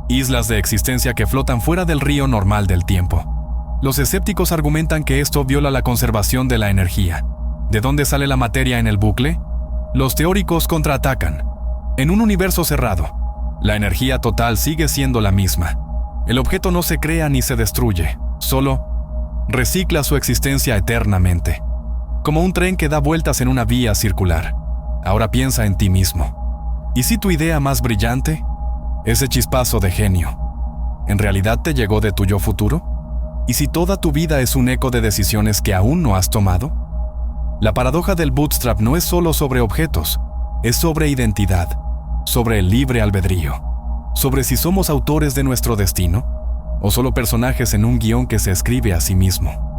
islas de existencia que flotan fuera del río normal del tiempo. Los escépticos argumentan que esto viola la conservación de la energía. ¿De dónde sale la materia en el bucle? Los teóricos contraatacan. En un universo cerrado, la energía total sigue siendo la misma. El objeto no se crea ni se destruye, solo recicla su existencia eternamente. Como un tren que da vueltas en una vía circular. Ahora piensa en ti mismo. ¿Y si tu idea más brillante, ese chispazo de genio, en realidad te llegó de tu yo futuro? ¿Y si toda tu vida es un eco de decisiones que aún no has tomado? La paradoja del bootstrap no es solo sobre objetos, es sobre identidad, sobre el libre albedrío, sobre si somos autores de nuestro destino o solo personajes en un guión que se escribe a sí mismo.